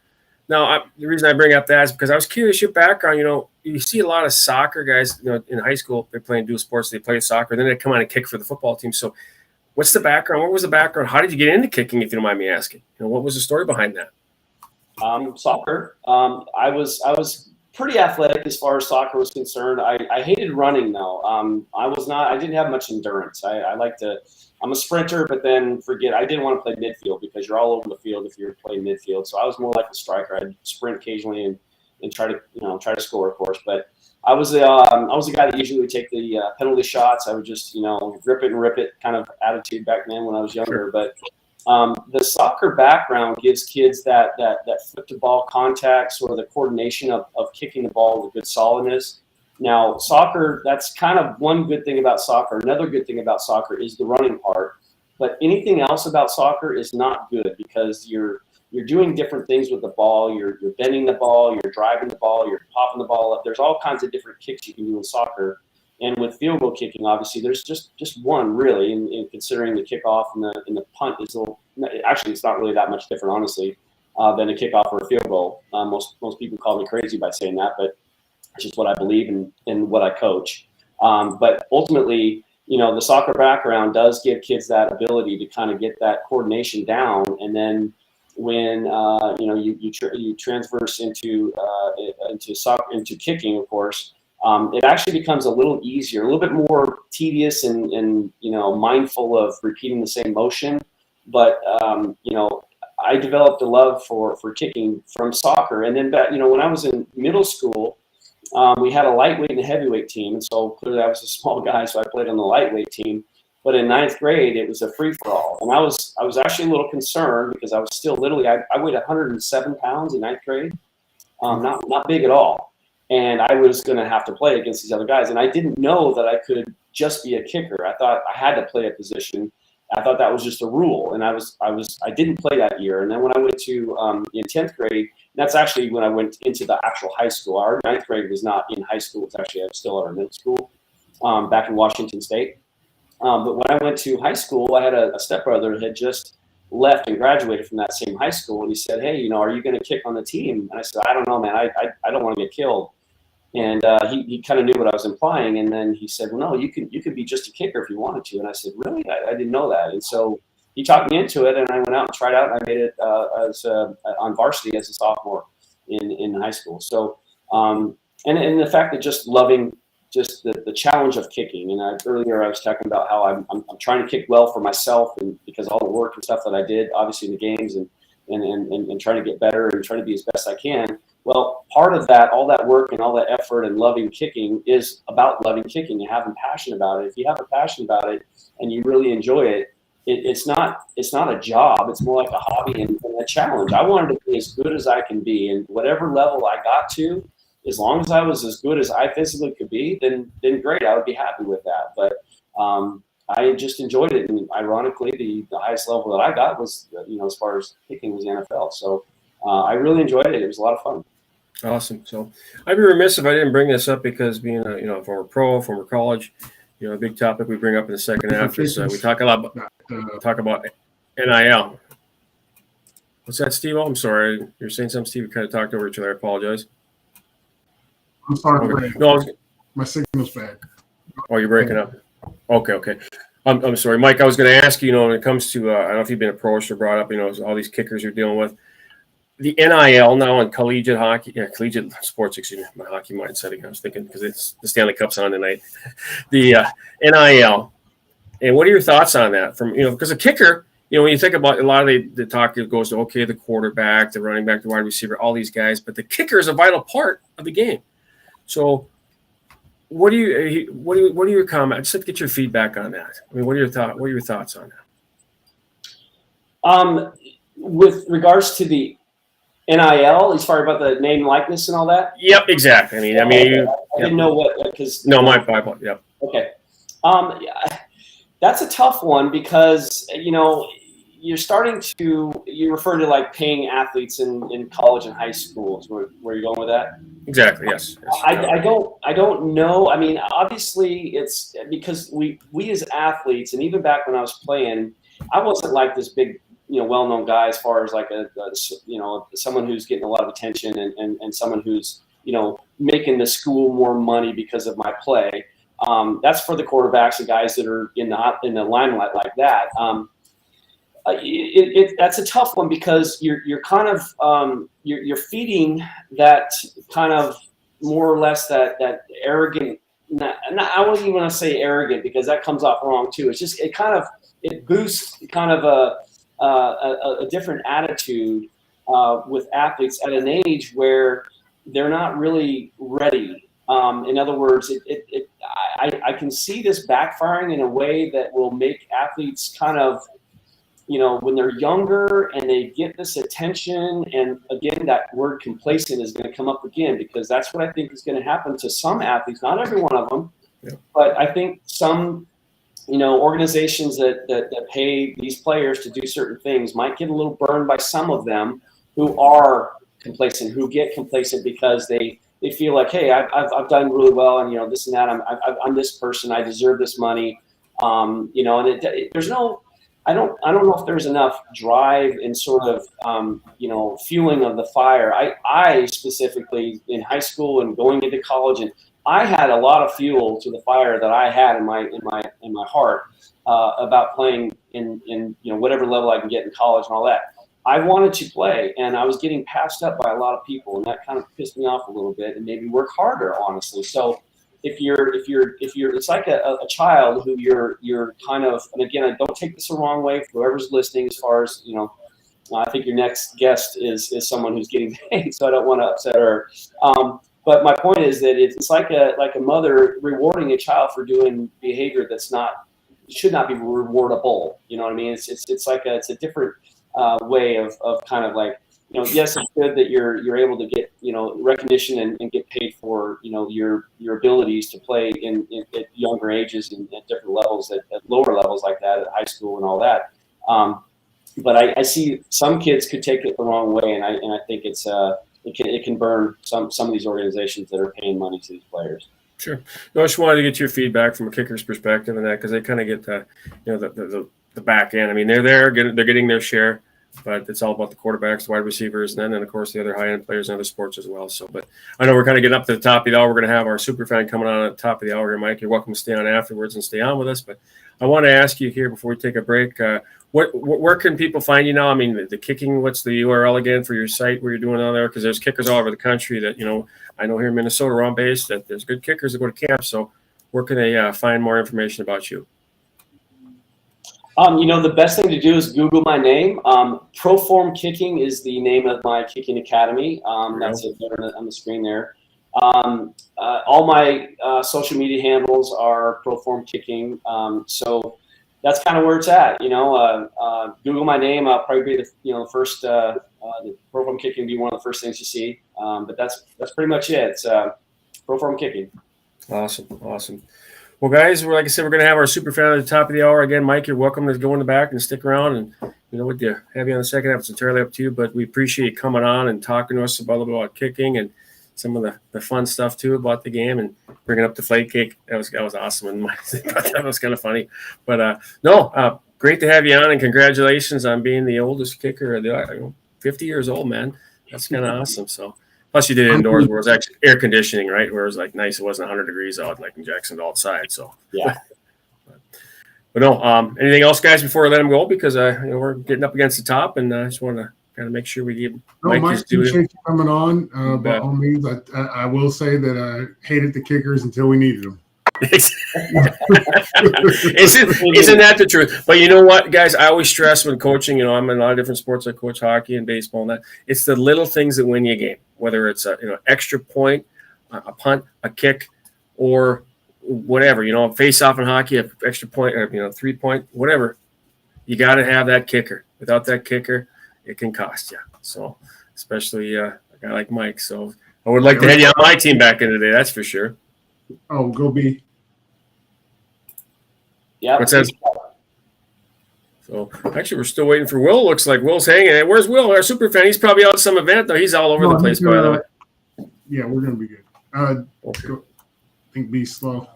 Now, the reason I bring up that is because I was curious your background. You see a lot of soccer guys. In high school they're playing dual sports. They play soccer, then they come on and kick for the football team. So, what's the background? What was the background? How did you get into kicking? If you don't mind me asking, what was the story behind that? Soccer. I was pretty athletic as far as soccer was concerned. I hated running though. I didn't have much endurance. I'm a sprinter, but then I didn't want to play midfield because you're all over the field if you're playing midfield. So I was more like a striker. I'd sprint occasionally and try to score, of course. But I was a guy that usually would take the penalty shots. I would just rip it and rip it kind of attitude back then when I was younger. But the soccer background gives kids that foot to ball contact, sort of the coordination of kicking the ball with good solidness. Now, soccer, that's kind of one good thing about soccer. Another good thing about soccer is the running part. But anything else about soccer is not good because you're doing different things with the ball. You're bending the ball, you're driving the ball, you're popping the ball up. There's all kinds of different kicks you can do in soccer. And with field goal kicking, obviously, there's just one really. In considering the kickoff and the punt is actually it's not really that much different, honestly, than a kickoff or a field goal. Most people call me crazy by saying that, but it's just what I believe and what I coach. But ultimately, the soccer background does give kids that ability to kind of get that coordination down. And then when you transverse into soccer, into kicking, of course, it actually becomes a little easier, a little bit more tedious and mindful of repeating the same motion. But I developed a love for kicking from soccer, and then when I was in middle school. We had a lightweight and a heavyweight team, and so clearly I was a small guy, so I played on the lightweight team. But in ninth grade, it was a free-for-all, and I was actually a little concerned because I was still literally I weighed 107 pounds in ninth grade, not big at all, and I was going to have to play against these other guys, and I didn't know that I could just be a kicker. I thought I had to play a position. I thought that was just a rule, and I didn't play that year. And then when I went to in 10th grade. That's actually when I went into the actual high school. Our ninth grade was not in high school. It's actually still at our middle school back in Washington State. But when I went to high school, I had a stepbrother who had just left and graduated from that same high school. And he said, hey, are you going to kick on the team? And I said, I don't know, man. I don't want to get killed. And he kind of knew what I was implying. And then he said, well, no, you could be just a kicker if you wanted to. And I said, really? I didn't know that. And so he talked me into it, and I went out and tried out, and I made it on varsity as a sophomore in high school. So, and the fact that just loving just the challenge of kicking. And earlier I was talking about how I'm trying to kick well for myself, and because all the work and stuff that I did, obviously in the games, and trying to get better and trying to be as best I can. Well, part of that, all that work and all that effort and loving kicking is about loving kicking and having passion about it. If you have a passion about it and you really enjoy it, it's not a job. It's more like a hobby and a challenge. I wanted to be as good as I can be, and whatever level I got to, as long as I was as good as I physically could be, then great. I would be happy with that. But I just enjoyed it, and ironically, the highest level that I got was, as far as kicking, was the NFL. So I really enjoyed it. It was a lot of fun. Awesome. So I'd be remiss if I didn't bring this up, because being a former pro, former college, a big topic we bring up in the second half is we talk a lot about NIL. What's that, Steve? Oh, I'm sorry. You're saying something, Steve. We kind of talked over each other. I apologize. I'm sorry. Okay. No, my signal's bad. Oh, you're breaking up. Okay. I'm sorry, Mike. I was going to ask you, when it comes to, I don't know if you've been approached or brought up, all these kickers you're dealing with. The NIL now in collegiate hockey, collegiate sports, excuse me, my hockey mindset again. I was thinking, because it's the Stanley Cup's on tonight. The NIL, and what are your thoughts on that? From because a kicker, when you think about a lot of the talk, it goes to the quarterback, the running back, the wide receiver, all these guys, but the kicker is a vital part of the game. So, what are your comments? Just to get your feedback on that. I mean, what are your thoughts on that? With regards to the NIL, as far about the name, likeness, and all that. Yep, exactly. I didn't know what, because my Bible. Yep. Okay. That's a tough one, because you're starting to, you refer to like paying athletes in college and high schools. Where you're going with that? Exactly. Yes. I don't know. I mean, obviously, it's because we as athletes, and even back when I was playing, I wasn't like this big, well-known guy as far as like someone who's getting a lot of attention and someone who's, making the school more money because of my play. That's for the quarterbacks and guys that are in the limelight like that. That's a tough one, because you're kind of you're feeding that kind of more or less that arrogant. I wouldn't even want to say arrogant, because that comes off wrong too. It's just it boosts kind of a different attitude with athletes at an age where they're not really ready. In other words, I can see this backfiring in a way that will make athletes kind of, when they're younger and they get this attention, and again, that word complacent is going to come up again, because that's what I think is going to happen to some athletes, not every one of them, but I think some, organizations that pay these players to do certain things might get a little burned by some of them who are complacent, who get complacent because they feel like, hey, I've done really well, and this and that. I'm this person. I deserve this money. And there's no. I don't know if there's enough drive and sort of fueling of the fire. I specifically in high school and going into college, and I had a lot of fuel to the fire that I had in my heart about playing in whatever level I can get in college and all that. I wanted to play, and I was getting passed up by a lot of people, and that kind of pissed me off a little bit, and made me work harder, honestly. So if you're, it's like a child who you're kind of, and again, I don't take this the wrong way, whoever's listening, as far as, I think your next guest is someone who's getting paid, so I don't want to upset her. But my point is that it's like a mother rewarding a child for doing behavior that's should not be rewardable. You know what I mean? It's a different way of kind of like, yes, it's good that you're able to get, recognition and get paid for, your abilities to play at younger ages and at different levels, at lower levels like that, at high school and all that. But I see some kids could take it the wrong way, and I think it can burn some of these organizations that are paying money to these players. Sure. No, I just wanted to get your feedback from a kicker's perspective and that, because they kind of get the back end. I mean, they're getting their share, but it's all about the quarterbacks, the wide receivers, and then of course the other high end players in other sports as well. So, but I know we're kind of getting up to the top of the hour. We're going to have our super fan coming on at the top of the hour here, Mike. You're welcome to stay on afterwards and stay on with us. But I want to ask you here before we take a break. Where can people find you now? I mean, the kicking. What's the URL again for your site where you're doing on there? Because there's kickers all over the country that I know here in Minnesota, where I'm based, that there's good kickers that go to camp. So where can they find more information about you? The best thing to do is Google my name. Proform Kicking is the name of my kicking academy. That's it there on the screen there. All my social media handles are Proform Kicking. So that's kind of where it's at. Google my name. I'll probably be the first. The Proform Kicking will be one of the first things you see. But that's pretty much it. It's Proform Kicking. Awesome. Well, guys, like I said, we're going to have our super fan at the top of the hour. Again, Mike, you're welcome to go in the back and stick around. And, with you have you on the second half, it's entirely up to you. But we appreciate you coming on and talking to us about a little bit about kicking and some of the fun stuff, too, about the game and bringing up the flake cake. That was awesome. And that was kind of funny. But, great to have you on. And congratulations on being the oldest kicker. 50 years old, man. That's kind of awesome. So. Plus, you did it indoors where it was actually air conditioning, right? Where it was like nice. It wasn't 100 degrees out like in Jacksonville outside. So, yeah. But no, anything else, guys, before we let him go? Because, we're getting up against the top and I just want to kind of make sure we give Mike appreciate you coming on. By all means, I will say that I hated the kickers until we needed them. Isn't that the truth? But you know what, guys? I always stress when coaching. I'm in a lot of different sports. I coach hockey and baseball, and that it's the little things that win you a game. Whether it's a extra point, a punt, a kick, or whatever. Face off in hockey, an extra point, or 3-point, whatever. You got to have that kicker. Without that kicker, it can cost you. So, especially a guy like Mike. So, I would like to have you on my team back in the day. That's for sure. Oh, go B. Yeah. What's that? So actually, we're still waiting for Will. Looks like Will's hanging. Where's Will? Our super fan. He's probably out at some event though. He's all over the place, by the way. Yeah, we're gonna be good. Okay. I think B slow.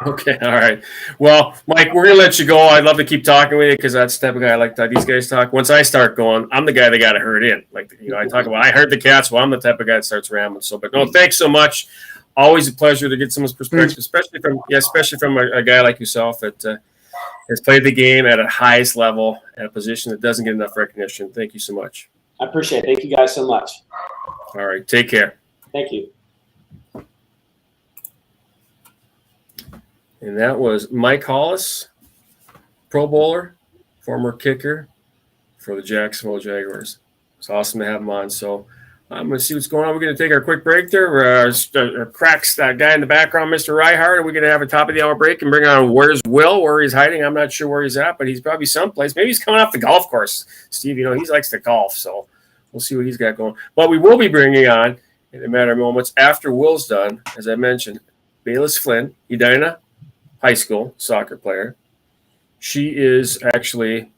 Okay, all right. Well, Mike, we're gonna let you go. I'd love to keep talking with you because that's the type of guy I like to these guys talk. Once I start going, I'm the guy that got to herd in. I talk about I heard the cats. Well, I'm the type of guy that starts rambling. So, but no, thanks so much. Always a pleasure to get someone's perspective, especially from a guy like yourself that has played the game at a highest level at a position that doesn't get enough recognition. Thank you so much. I appreciate it. Thank you guys so much. All right. Take care. Thank you. And that was Mike Hollis, Pro Bowler, former kicker for the Jacksonville Jaguars. It's awesome to have him on. So I'm going to see what's going on. We're going to take our quick break there. Cracks that guy in the background, Mr. Reihard. And we're going to have a top of the hour break and bring on Where's Will, where he's hiding. I'm not sure where he's at, but he's probably someplace. Maybe he's coming off the golf course. Steve, he likes to golf, so we'll see what he's got going. But we will be bringing on, in a matter of moments, after Will's done, as I mentioned, Bayless Flynn, Edina High School soccer player. She is actually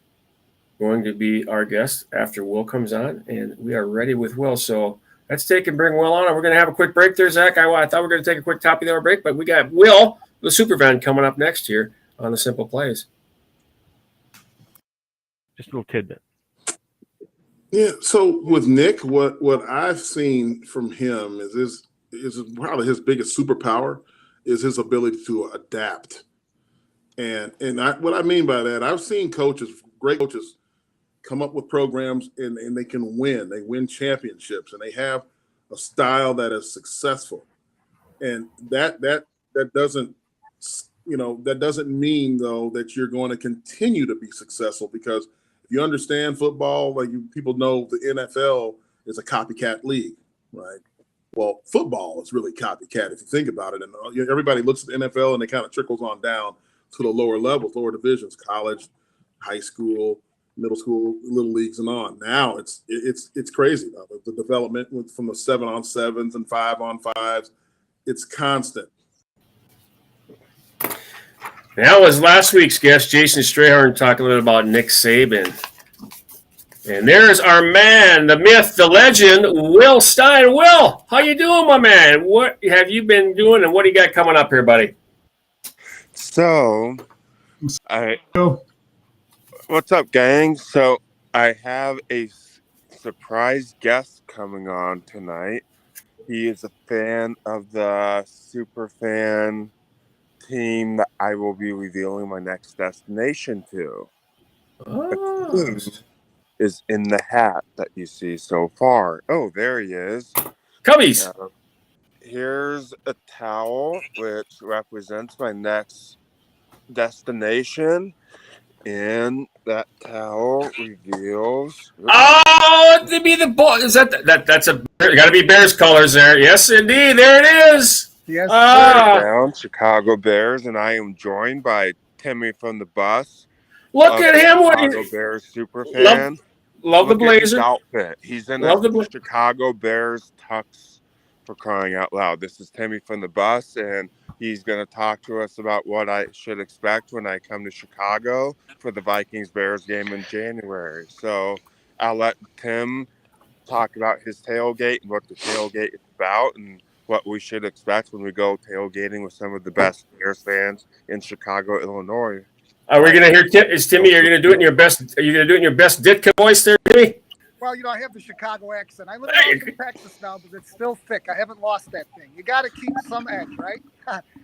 going to be our guest after Will comes on, and we are ready with Will. So let's take and bring Will on. We're going to have a quick break there, Zach. I thought we were going to take a quick top of the hour break, but we got Will, the super fan, coming up next here on the Simple Plays. Just a little tidbit. Yeah. So with Nick, what I've seen from him is probably his biggest superpower is his ability to adapt. And what I mean by that, I've seen great coaches, come up with programs and they can win. They win championships and they have a style that is successful. And that doesn't mean though that you're going to continue to be successful, because if you understand football, people know the NFL is a copycat league, right? Well, football is really copycat if you think about it. And everybody looks at the NFL and it kind of trickles on down to the lower levels, lower divisions, college, high school, middle school, little leagues, and on. Now it's crazy though. The development from the 7-on-7s and 5-on-5s, it's constant. That was last week's guest, Jason Strayhorn, talking a little about Nick Saban. And there's our man, the myth, the legend, Will Stein. Will, how you doing, my man? What have you been doing, and what do you got coming up here, buddy? So, what's up, gang? So, I have a surprise guest coming on tonight. He is a fan of the Superfan team that I will be revealing my next destination to. Oh. The clue is in the hat that you see so far. Oh, there he is. Cubbies. Here's a towel which represents my next destination, and that towel reveals. Oh, to be the ball. Is that's a got to be Bears colors there? Yes, indeed. There it is. Yes, Down Chicago Bears, and I am joined by Timmy from the bus. Look at him! Chicago Bears super fan. Love the Look at his blazer. outfit. He's in a Chicago Bears tux, for crying out loud. This is Timmy from the bus, and he's going to talk to us about what I should expect when I come to Chicago for the Vikings-Bears game in January. So I'll let Tim talk about his tailgate and what the tailgate is about and what we should expect when we go tailgating with some of the best Bears fans in Chicago, Illinois. Are we going to hear Timmy? You're going to do it in your best. Are you going to do it in your best Ditka voice there, Timmy? Well, I have the Chicago accent. I live in Texas now, but it's still thick. I haven't lost that thing. You got to keep some edge, right?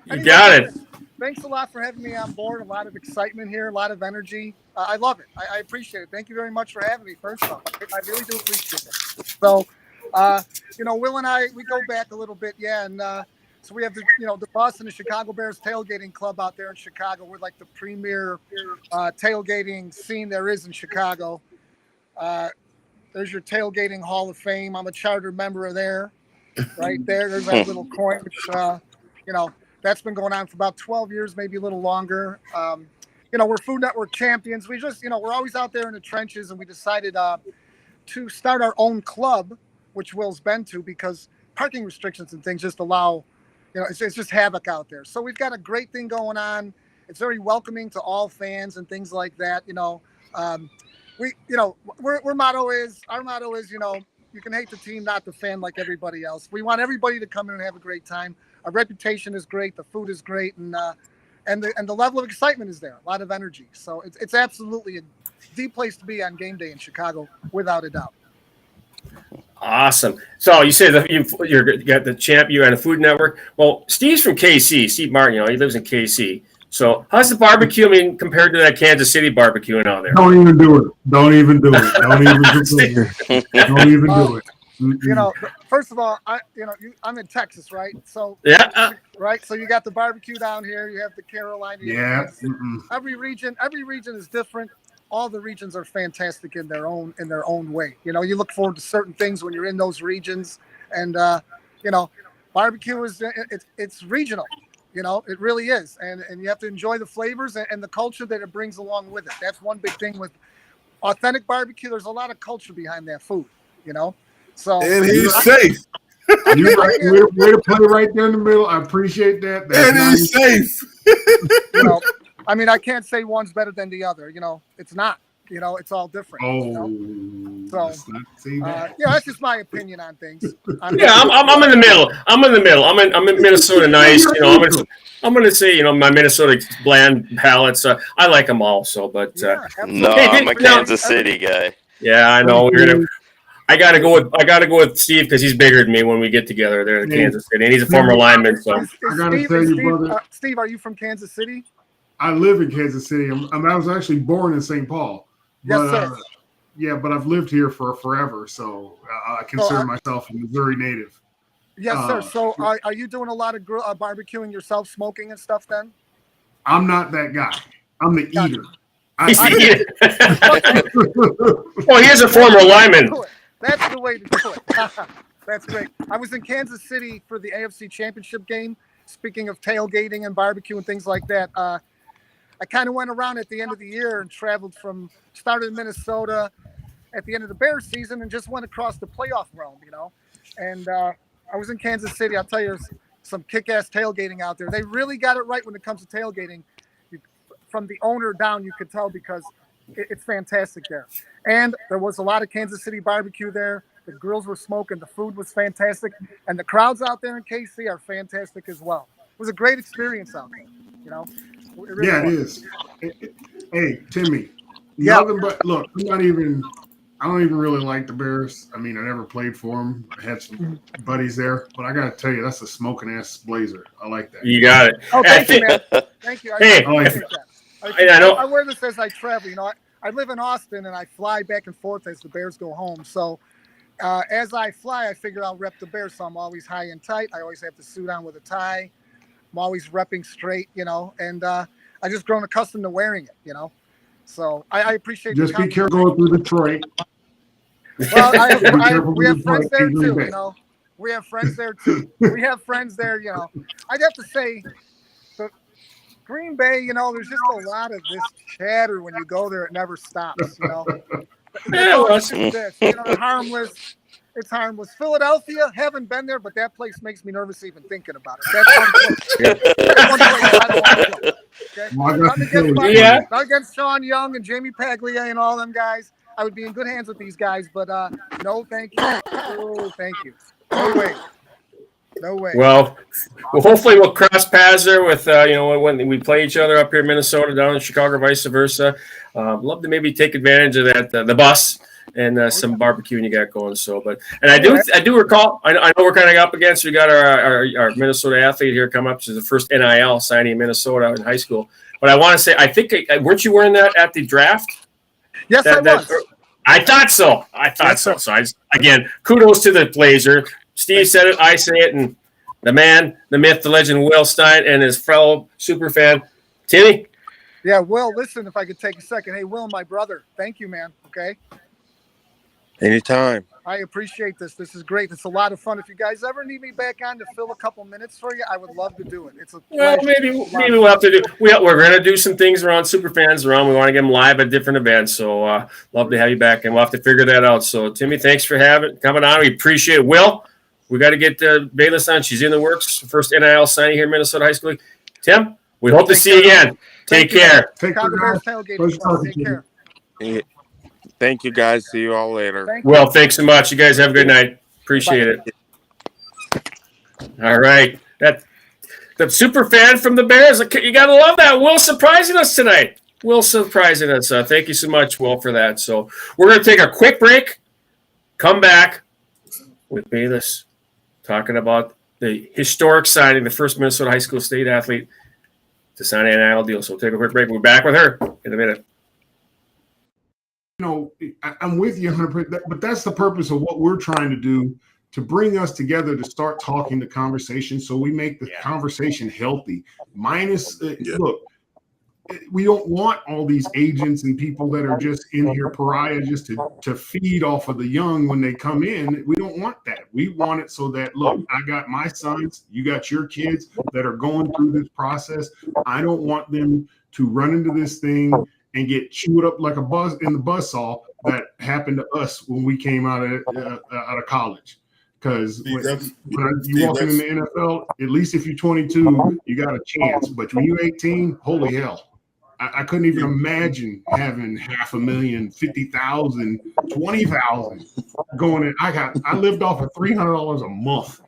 You got it. Thanks a lot for having me on board. A lot of excitement here, a lot of energy. I love it. I appreciate it. Thank you very much for having me, first off. I really do appreciate it. So, Will and I, we go back a little bit, and so we have the bus and the Chicago Bears tailgating club out there in Chicago. We're like the premier tailgating scene there is in Chicago. There's your tailgating Hall of Fame. I'm a charter member of there. Right there. There's that little coin, which, that's been going on for about 12 years, maybe a little longer. We're Food Network champions. We just, we're always out there in the trenches, and we decided to start our own club, which Will's been to, because parking restrictions and things just allow, it's just havoc out there. So we've got a great thing going on. It's very welcoming to all fans and things like that. Our motto is, you can hate the team, not the fan, like everybody else. We want everybody to come in and have a great time. Our reputation is great. The food is great. And the level of excitement is there, a lot of energy. So it's absolutely the place to be on game day in Chicago, without a doubt. Awesome. So you say that you got the champ, you're on a Food Network. Well, Steve's from KC. Steve Martin, he lives in KC. So how's the barbecue, compared to that Kansas City barbecue out there? Don't even do it. Don't even do it. First of all, I'm in Texas, right? So right. So you got the barbecue down here. You have the Carolina. Yeah. Every region is different. All the regions are fantastic in their own way. You look forward to certain things when you're in those regions, and barbecue it's regional. It really is. And you have to enjoy the flavors and the culture that it brings along with it. That's one big thing with authentic barbecue. There's a lot of culture behind that food, So and he's safe. You're right. Way to play right there in the middle. I appreciate that. And he's safe. I can't say one's better than the other. It's not. It's all different. So, that's just my opinion on things. I'm in the middle. I'm in Minnesota nice. I'm going to say, my Minnesota bland palates. I like them all. So, but no, I'm a Kansas City guy. Yeah, I know. I got to go with Steve because he's bigger than me when we get together there in Kansas City, and he's a former lineman. So I got to tell you, brother. Steve, are you from Kansas City? I live in Kansas City. I was actually born in St. Paul. Yes, sir. But I've lived here for forever, so I consider myself a Missouri native. Yes, sir. So are you doing a lot of barbecuing yourself, smoking and stuff then? I'm not that guy. I'm the eater. Well, he is a former lineman. That's the way to do it. That's great. I was in Kansas City for the AFC Championship game. Speaking of tailgating and barbecue and things like that, I kind of went around at the end of the year and started in Minnesota at the end of the Bears season and just went across the playoff realm, And I was in Kansas City. I'll tell you, there's some kick-ass tailgating out there. They really got it right when it comes to tailgating. From the owner down, you could tell because it's fantastic there. And there was a lot of Kansas City barbecue there. The grills were smoking. The food was fantastic. And the crowds out there in KC are fantastic as well. It was a great experience out there, It is. Hey, Timmy. Yeah. But look, I'm not even I don't even really like the Bears. I mean, I never played for them. I had some buddies there, but I got to tell you, that's a smoking ass Blazer. I like that. You got it. Oh, thank you, man. Thank you. I appreciate that. I wear this as I travel. You know, I live in Austin and I fly back and forth as the Bears go home. So as I fly, I figure I'll rep the Bears. So I'm always high and tight. I always have the suit on with a tie. I'm always repping straight, you know, and I just grown accustomed to wearing it, you know. So I appreciate. Just be careful going through Detroit. Well, we have friends there too, you know. We have friends there too. We have friends there, you know. I'd have to say, the Green Bay, you know, there's just a lot of this chatter when you go there. It never stops, you know. It's you know, harmless. It's harmless. Philadelphia, haven't been there, but that place makes me nervous even thinking about it. That's one place I don't want to go. Okay? Not against Sean Young and Jamie Paglia and all them guys. I would be in good hands with these guys, but no, thank you. Oh, thank you. No way. No way. Well, hopefully we'll cross paths there with, you know, when we play each other up here in Minnesota, down in Chicago, vice versa. Love to maybe take advantage of that, the bus and some barbecuing you got going. So, and I do recall, I know we're kind of up against, we got our Minnesota athlete here come up to the first NIL signing in Minnesota in high school. But I want to say, I think, weren't you wearing that at the draft? Yes, I was. I thought so. So again, kudos to the Blazer. Steve said it, I say it, and the man, the myth, the legend, Will Stein, and his fellow super fan, Timmy. Yeah, Will, listen, if I could take a second. Hey, Will, my brother, thank you, man. Okay? Anytime. I appreciate this. This is great. It's a lot of fun. If you guys ever need me back on to fill a couple minutes for you, I would love to do it. It's a pleasure. Well, maybe we'll have to do. We're going to do some things around Superfans around. We want to get them live at different events. So love to have you back, and we'll have to figure that out. So Timmy, thanks for coming on. We appreciate it. Will, we got to get Bayless on. She's in the works. First NIL signing here in Minnesota High School. Tim, we hope to see you again. Take care. Take care. Thank you, guys. See you all later. Well, thanks so much. You guys have a good night. Appreciate it. All right. The super fan from the Bears. You got to love that. Will surprising us tonight. Will surprising us. Thank you so much, Will, for that. So we're going to take a quick break. Come back with Bayless talking about the historic signing, the first Minnesota high school state athlete to sign an NIL deal. So we'll take a quick break. We'll be back with her in a minute. You know, I'm with you 100%, but that's the purpose of what we're trying to do, to bring us together to start talking the conversation so we make the conversation healthy. Look, we don't want all these agents and people that are just in here pariah just to feed off of the young when they come in. We don't want that. We want it so that, look, I got my sons, you got your kids that are going through this process. I don't want them to run into this thing and get chewed up like a buzz in the buzzsaw that happened to us when we came out of college. Because when you walk in the NFL, at least if you're 22, you got a chance. But when you're 18, holy hell. I couldn't even imagine having 500,000, 50,000, 20,000 going in. I lived off of $300 a month,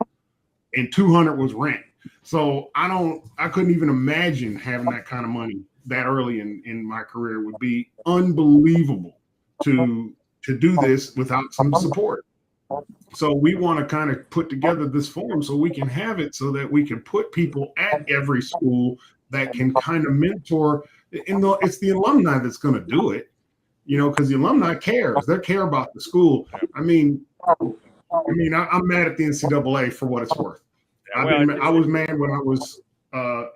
and $200 was rent. So I couldn't even imagine having that kind of money that early in my career. Would be unbelievable to do this without some support. So we want to kind of put together this forum so we can have it so that we can put people at every school that can kind of mentor. And it's the alumni that's going to do it, you know, because the alumni cares. They care about the school. I'm mad at the NCAA for what it's worth. I was mad when I was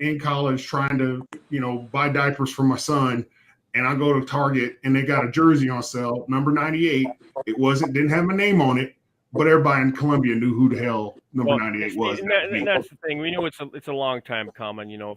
in college trying to, you know, buy diapers for my son, and I go to Target and they got a jersey on sale, number 98. It didn't have my name on it, but everybody in Columbia knew who the hell number 98 was. And that's the thing. We know it's a long time coming, you know,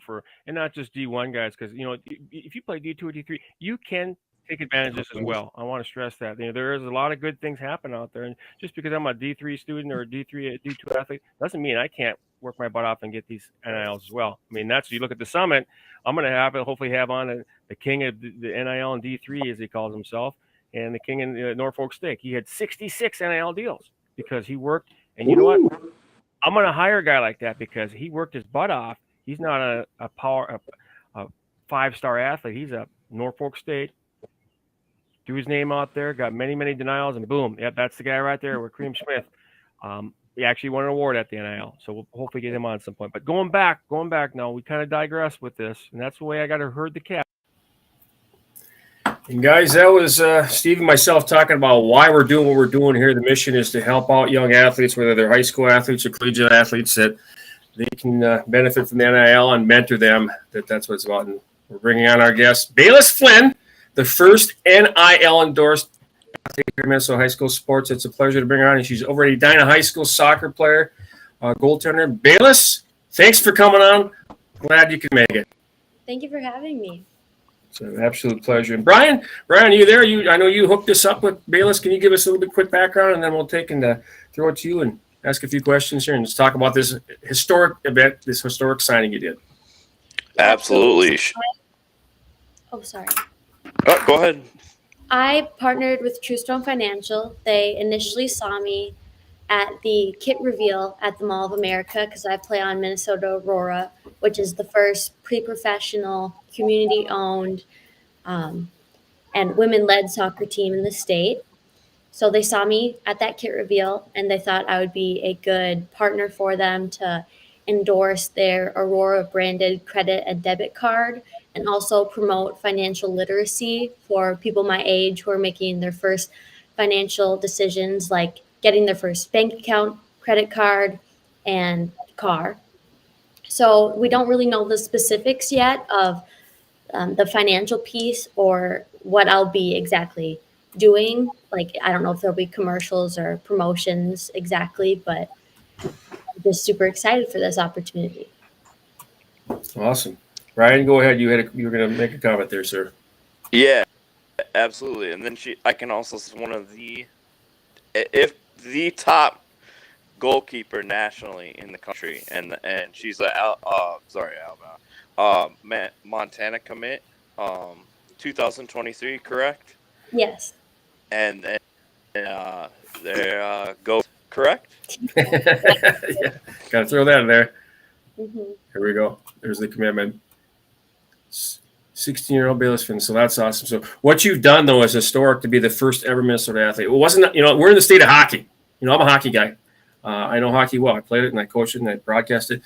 and not just D1 guys, because, you know, if you play D2 or D3, you can take advantage of this as well. I want to stress that. You know, there is a lot of good things happen out there, and just because I'm a D3 student or a D2 athlete doesn't mean I can't work my butt off and get these NILs as well. I mean, you look at the summit. I'm going to hopefully have on the king of the NIL and D3, as he calls himself, and the king in Norfolk State. He had 66 NIL deals because he worked. And you know what? I'm going to hire a guy like that because he worked his butt off. He's not a 5-star athlete. He's a Norfolk State threw his name out there, got many, many denials, and boom, yep, that's the guy right there with Kareem Smith. He actually won an award at the NIL, so we'll hopefully get him on at some point. But going back now, we kind of digress with this, and that's the way I got to herd the cat. And guys, that was Steve and myself talking about why we're doing what we're doing here. The mission is to help out young athletes, whether they're high school athletes or collegiate athletes, that they can benefit from the NIL and mentor them. That's what it's about. And we're bringing on our guest, Bayless Flynn, the first NIL endorsed athlete here in Minnesota high school sports. It's a pleasure to bring her on. And she's over at Edina High School soccer player, goaltender. Bayless, thanks for coming on. Glad you could make it. Thank you for having me. It's an absolute pleasure. And Brian, are you there? I know you hooked us up with Bayless. Can you give us a little bit quick background, and then we'll take and throw it to you and ask a few questions here and just talk about this historic event, this historic signing you did. Absolutely. Oh, sorry. Oh, go ahead. I partnered with True Stone Financial. They initially saw me at the kit reveal at the Mall of America because I play on Minnesota Aurora, which is the first pre-professional, community-owned, and women-led soccer team in the state. So they saw me at that kit reveal, and they thought I would be a good partner for them to endorse their Aurora branded credit and debit card, and also promote financial literacy for people my age who are making their first financial decisions, like getting their first bank account, credit card, and car. So we don't really know the specifics yet of the financial piece or what I'll be exactly doing. Like, I don't know if there'll be commercials or promotions exactly, but I'm just super excited for this opportunity. Awesome. Ryan, go ahead. You were going to make a comment there, sir. Yeah, absolutely. And then I can also one of the, if the top goalkeeper nationally in the country, and she's Alabama, Montana commit, 2023, correct? Yes. And they're go correct. Yeah, got to throw that in there. Mm-hmm. Here we go. There's the commitment. 16-year-old Bayless Flynn. So that's awesome. So what you've done, though, is historic to be the first ever Minnesota athlete. It wasn't, we're in the state of hockey. I'm a hockey guy. I know hockey well. I played it and I coached it and I broadcast it.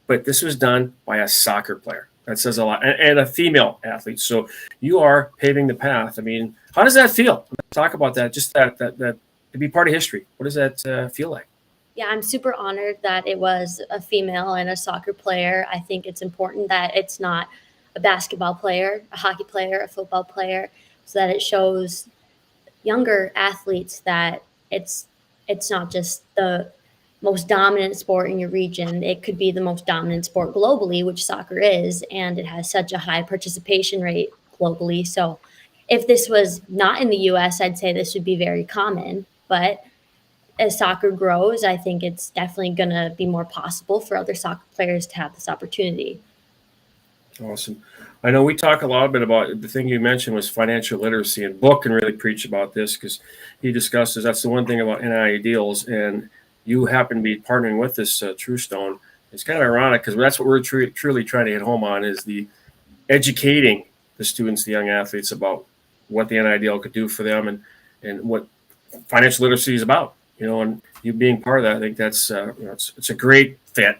But this was done by a soccer player. That says a lot. And a female athlete. So you are paving the path. I mean, how does that feel? Talk about that. Just that to be part of history. What does that feel like? Yeah, I'm super honored that it was a female and a soccer player. I think it's important that it's not a basketball player, a hockey player, a football player, so that it shows younger athletes that it's not just the most dominant sport in your region. It could be the most dominant sport globally, which soccer is, and it has such a high participation rate globally. So if this was not in the US, I'd say this would be very common. But as soccer grows, I think it's definitely going to be more possible for other soccer players to have this opportunity. Awesome. I know we talk a lot bit about the thing you mentioned was financial literacy, and Book can really preach about this because he discusses that's the one thing about NIL deals, and you happen to be partnering with this True Stone. It's kind of ironic because that's what we're truly trying to hit home on is the educating the students, the young athletes about what the NIL could do for them and what financial literacy is about. And you being part of that, I think that's it's a great fit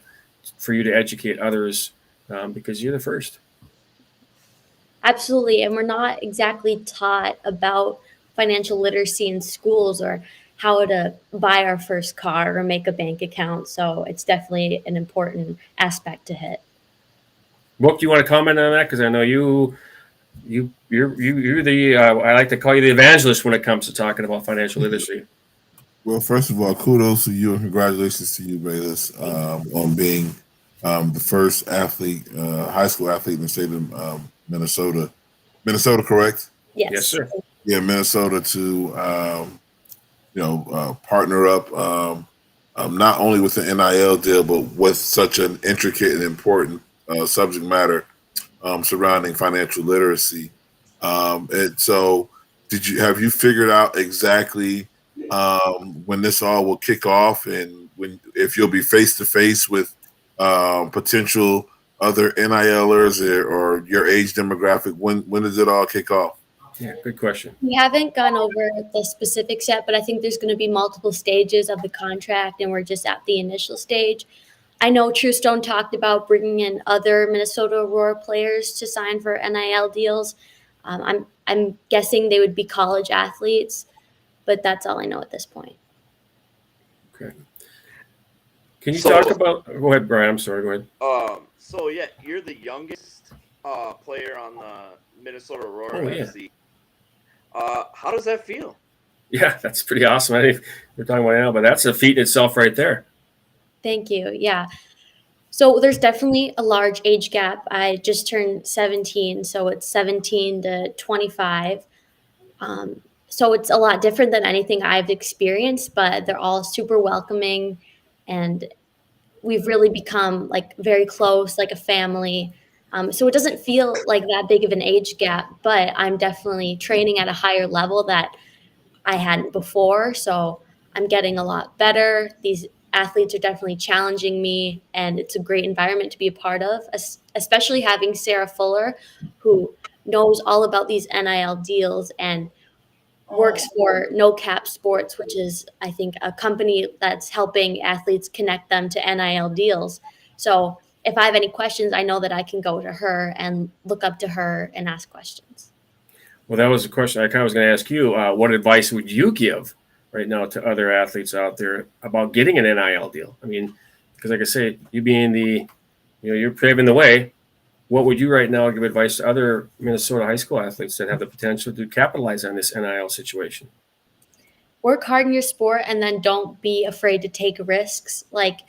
for you to educate others because you're the first. Absolutely. And we're not exactly taught about financial literacy in schools or how to buy our first car or make a bank account. So it's definitely an important aspect to hit. Book, do you want to comment on that? Because I know you're the I like to call you the evangelist when it comes to talking about financial literacy. Well, first of all, kudos to you and congratulations to you, Bayless, on being the first athlete, high school athlete in the state of Minnesota. Minnesota, correct? Yes, sir. Yeah, Minnesota to partner up not only with the NIL deal, but with such an intricate and important subject matter surrounding financial literacy. And so, have you figured out exactly when this all will kick off, and if you'll be face to face with potential other NILers or your age demographic? When does it all kick off? Yeah, good question. We haven't gone over the specifics yet, but I think there's going to be multiple stages of the contract, and we're just at the initial stage. I know True Stone talked about bringing in other Minnesota Aurora players to sign for NIL deals. I'm guessing they would be college athletes, but that's all I know at this point. Okay. Can you talk about? Go ahead, Brian. I'm sorry. Go ahead. So yeah, you're the youngest player on the Minnesota Aurora FC. How does that feel? Yeah, that's pretty awesome. I think we're talking about now, but that's a feat in itself right there. Thank you. Yeah. So there's definitely a large age gap. I just turned 17, so it's 17 to 25. So it's a lot different than anything I've experienced, but they're all super welcoming, and we've really become like very close, like a family. So it doesn't feel like that big of an age gap, but I'm definitely training at a higher level that I hadn't before. So I'm getting a lot better. These athletes are definitely challenging me, and it's a great environment to be a part of, especially having Sarah Fuller, who knows all about these NIL deals and works for No Cap Sports, which is, I think, a company that's helping athletes connect them to NIL deals. So if I have any questions, I know that I can go to her and look up to her and ask questions. Well, that was a question I kind of was going to ask you. What advice would you give right now to other athletes out there about getting an NIL deal? I mean, because like I say, you being you're paving the way. What would you right now give advice to other Minnesota high school athletes that have the potential to capitalize on this NIL situation? Work hard in your sport, and then don't be afraid to take risks. Like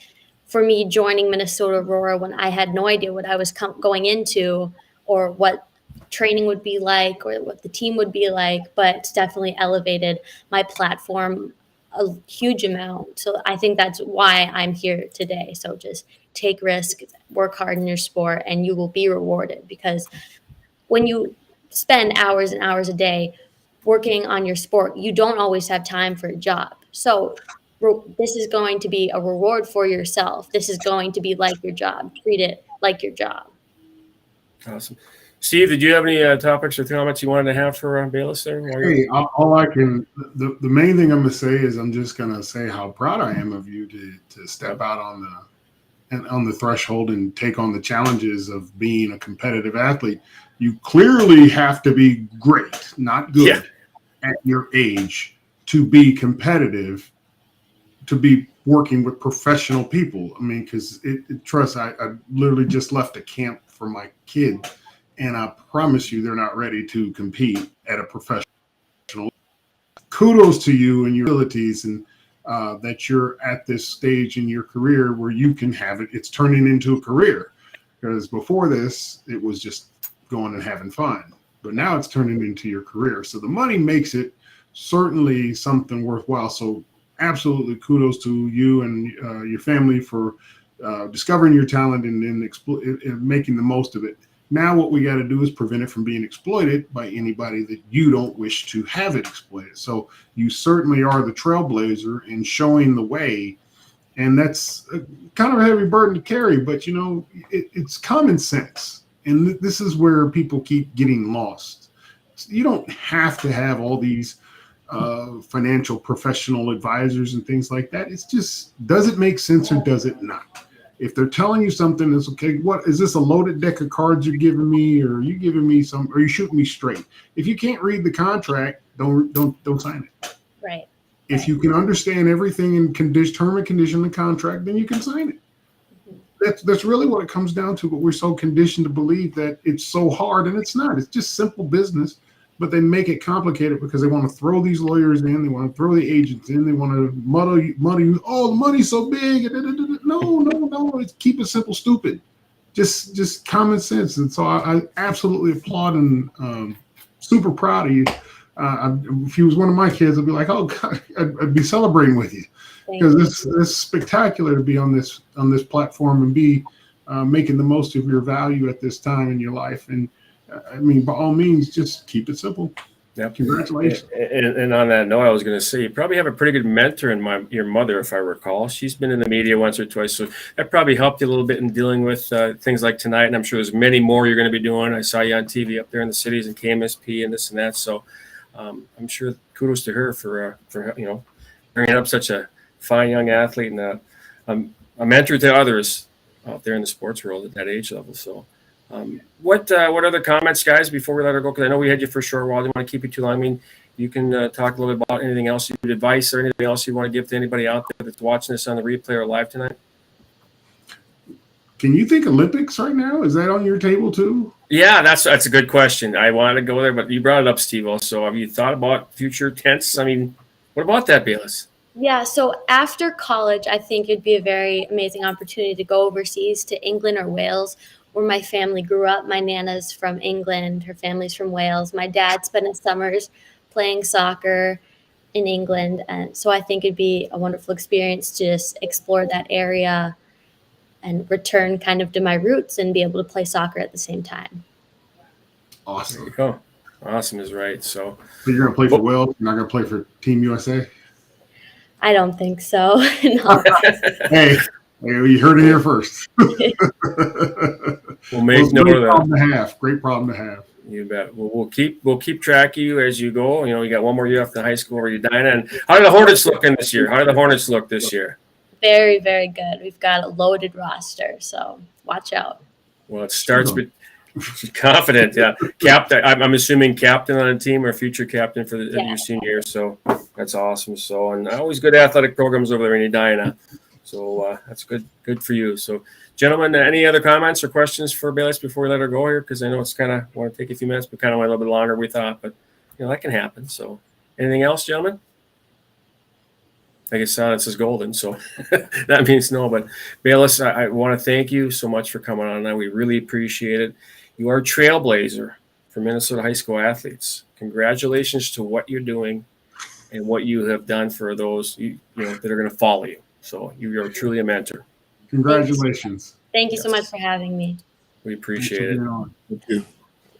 for me, joining Minnesota Aurora when I had no idea what I was going into or what training would be like or what the team would be like, but it's definitely elevated my platform a huge amount. So I think that's why I'm here today. So just take risks, work hard in your sport, and you will be rewarded, because when you spend hours and hours a day working on your sport, you don't always have time for a job. So this is going to be a reward for yourself. This is going to be like your job. Treat it like your job. Awesome. Steve, did you have any topics or comments you wanted to have for Bayless there? Hey, all I can, the main thing I'm going to say is I'm just going to say how proud I am of you to step out on the threshold and take on the challenges of being a competitive athlete. You clearly have to be great, not good, at your age to be competitive, to be working with professional people. I mean, because trust, I literally just left a camp for my kid, and I promise you they're not ready to compete at a professional level. Kudos to you and your abilities, and that you're at this stage in your career where you can have it. It's turning into a career, because before this, it was just going and having fun. But now it's turning into your career. So the money makes it certainly something worthwhile. So absolutely kudos to you and your family for discovering your talent and then making the most of it. Now what we got to do is prevent it from being exploited by anybody that you don't wish to have it exploited. So you certainly are the trailblazer in showing the way. And that's kind of a heavy burden to carry, but it's common sense. And this is where people keep getting lost. You don't have to have all these financial professional advisors and things like that. It's just, does it make sense or does it not? If they're telling you something that's okay, what is this, a loaded deck of cards you're giving me, or are you giving me some, or are you shooting me straight? If you can't read the contract, don't sign it. Right. If you can understand everything in term and condition of the contract, then you can sign it. That's really what it comes down to. But we're so conditioned to believe that it's so hard, and it's not. It's just simple business. But they make it complicated because they want to throw these lawyers in. They want to throw the agents in. They want to muddy. Oh, the money's so big. No. It's keep it simple, stupid. Just common sense. And so I absolutely applaud and super proud of you. If he was one of my kids, I'd be like, oh God, I'd be celebrating with you, because it's spectacular to be on this platform and be making the most of your value at this time in your life. And I mean, by all means, just keep it simple. Yep. Congratulations. And on that note, I was going to say, you probably have a pretty good mentor in your mother, if I recall. She's been in the media once or twice, so that probably helped you a little bit in dealing with things like tonight. And I'm sure there's many more you're going to be doing. I saw you on TV up there in the cities and KMSP and this and that. So I'm sure kudos to her for bringing up such a fine young athlete and a mentor to others out there in the sports world at that age level. So. What other comments, guys, before we let her go? Because I know we had you for a short while. I didn't want to keep you too long. I mean, you can talk a little bit about anything else, advice or anything else you want to give to anybody out there that's watching this on the replay or live tonight. Can you think Olympics right now? Is that on your table too? Yeah, that's a good question. I wanted to go there, but you brought it up, Steve. Also, have you thought about future tense? I mean, what about that, Bayless? Yeah, so after college, I think it'd be a very amazing opportunity to go overseas to England or Wales, where my family grew up. My Nana's from England, her family's from Wales. My dad spent his summers playing soccer in England. And so I think it'd be a wonderful experience to just explore that area and return kind of to my roots and be able to play soccer at the same time. Awesome. There you go. Awesome is right. So you're going to play for Wales? You're not going to play for Team USA? I don't think so. No. Hey, you heard it here first. We'll make note of that. Great problem to have. You bet. We'll keep track of you as you go. You know, you got one more year after high school where you dine. And how do the Hornets look this year? How do the Hornets look this year? Very, very good. We've got a loaded roster, so watch out. Well, it starts with confident. Yeah, captain. I'm assuming captain on a team or future captain for your senior year. So that's awesome. So and always good athletic programs over there in Edina. So that's good for you. So, gentlemen, any other comments or questions for Bayless before we let her go here? Because I know it's kind of want to take a few minutes, but kind of went a little bit longer than we thought. But that can happen. So, anything else, gentlemen? I guess silence is golden, so that means no. But Bayless, I want to thank you so much for coming on. Now we really appreciate it. You are a trailblazer for Minnesota high school athletes. Congratulations to what you're doing and what you have done for those that are going to follow you. So you are truly a mentor. Congratulations. Thank you so much for having me. We appreciate it. Thank you.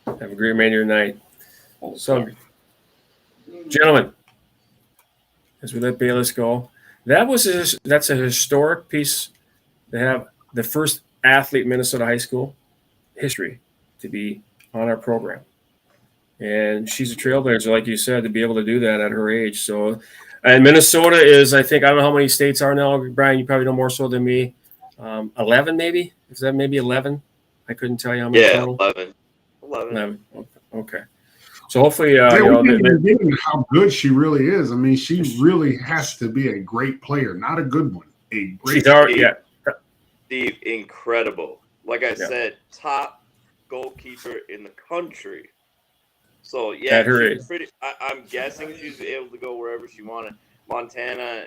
Have a great remainder of your night. So, gentlemen, as we let Bayless go, that's a historic piece to have the first athlete in Minnesota high school history to be on our program. And she's a trailblazer, like you said, to be able to do that at her age. So, and Minnesota is, I don't know how many states are now. Brian, you probably know more so than me. 11 maybe? Is that maybe 11? I couldn't tell you how many total. 11. Okay. So hopefully, how good she really is. I mean, she really has to be a great player, not a good one. A great player. Steve, incredible. Like I said, top goalkeeper in the country. So yeah, I'm guessing she's able to go wherever she wanted. Montana,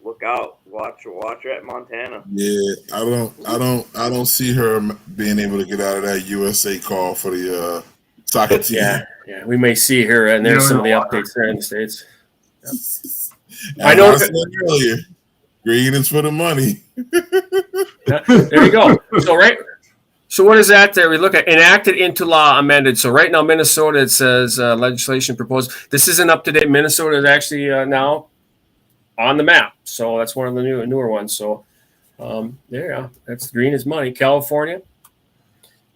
look out! Watch her at Montana. Yeah, I don't see her being able to get out of that USA call for the soccer team. Yeah, we may see her, and there's some of the updates there in the States. Yep. I know. I said earlier, green is for the money. There you go. So what is that there? We look at enacted into law, amended. So right now, Minnesota, it says legislation proposed. This isn't up to date. Minnesota is actually now on the map. So that's one of the newer ones. So that's green is money. California,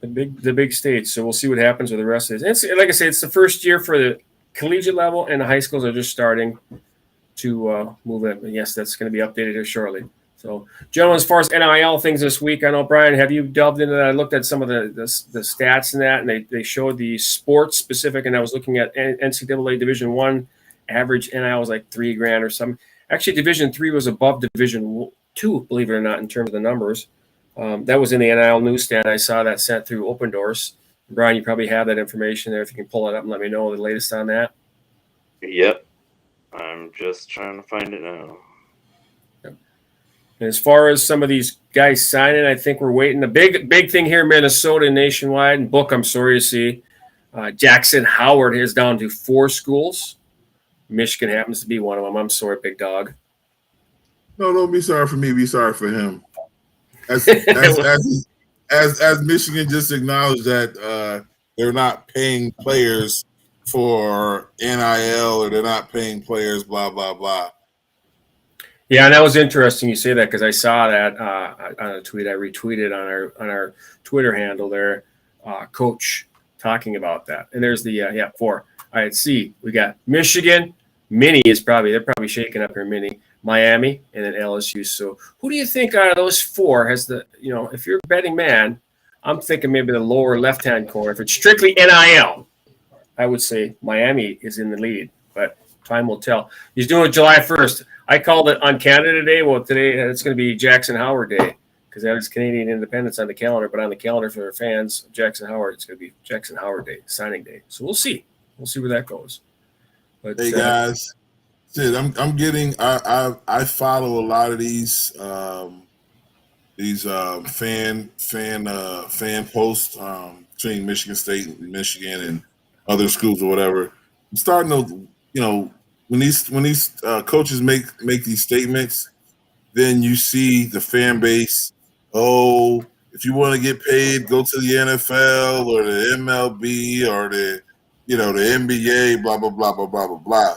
the big states. So we'll see what happens with the rest of this. And like I say, it's the first year for the collegiate level, and the high schools are just starting to move in. And yes, that's going to be updated here shortly. So, gentlemen, as far as NIL things this week, I know, Brian, have you delved into that? I looked at some of the stats in that, and they showed the sports specific, and I was looking at NCAA Division I, average NIL was like $3,000 or something. Actually, Division III was above Division II, believe it or not, in terms of the numbers. That was in the NIL newsstand. I saw that sent through Open Doors. Brian, you probably have that information there. If you can pull it up and let me know the latest on that. Yep. I'm just trying to find it now. And as far as some of these guys signing, I think we're waiting. The big thing here in Minnesota nationwide, and Book, I'm sorry to see, Jackson Howard is down to 4 schools. Michigan happens to be one of them. I'm sorry, big dog. No, don't be sorry for me. Be sorry for him. As Michigan just acknowledged that they're not paying players for NIL or they're not paying players, blah, blah, blah. Yeah, and that was interesting you say that because I saw that on a tweet I retweeted on our Twitter handle there, Coach talking about that. And there's the 4. All right, see, we got Michigan. They're probably shaking up here. Miami, and then LSU. So who do you think out of those 4 has if you're a betting man, I'm thinking maybe the lower left-hand corner. If it's strictly NIL, I would say Miami is in the lead, but time will tell. He's doing it July 1st. I called it on Canada Day. Well, today it's going to be Jackson Howard Day because that is Canadian Independence on the calendar. But on the calendar for their fans, Jackson Howard, it's going to be Jackson Howard Day, signing day. So we'll see. We'll see where that goes. But, hey guys, I'm getting. I follow a lot of these fan posts between Michigan State and Michigan and other schools or whatever. I'm starting to, when these coaches make these statements, then you see the fan base. Oh, if you want to get paid, go to the NFL or the MLB or the NBA. Blah blah blah blah blah blah blah.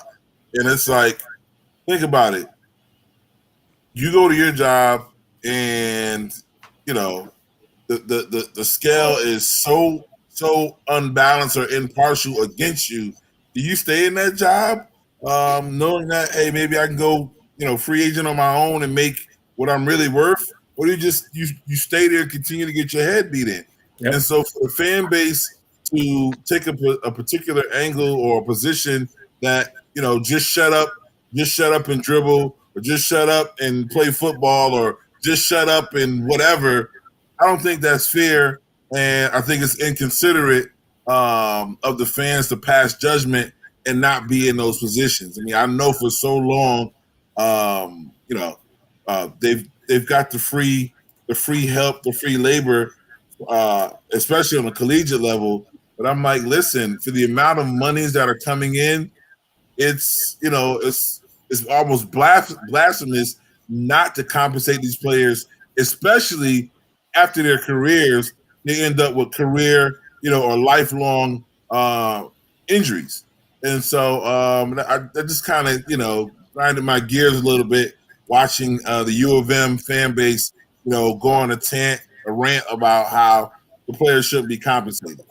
And it's like, think about it. You go to your job, and the scale is so unbalanced or impartial against you. Do you stay in that job, knowing that, hey, maybe I can go, free agent on my own and make what I'm really worth, or do you just you stay there and continue to get your head beat in? Yep. And so for the fan base to take a particular angle or a position that just shut up and dribble, or just shut up and play football, or just shut up and whatever, I don't think that's fair, and I think it's inconsiderate of the fans to pass judgment and not be in those positions. I mean, I know for so long, they've got the free help, the free labor, especially on the collegiate level. But I'm like, listen, for the amount of monies that are coming in, it's almost blasphemous not to compensate these players, especially after their careers. They end up with career, or lifelong injuries. And so I just kind of, grinded my gears a little bit watching the U of M fan base, go on a rant about how the players shouldn't be compensated.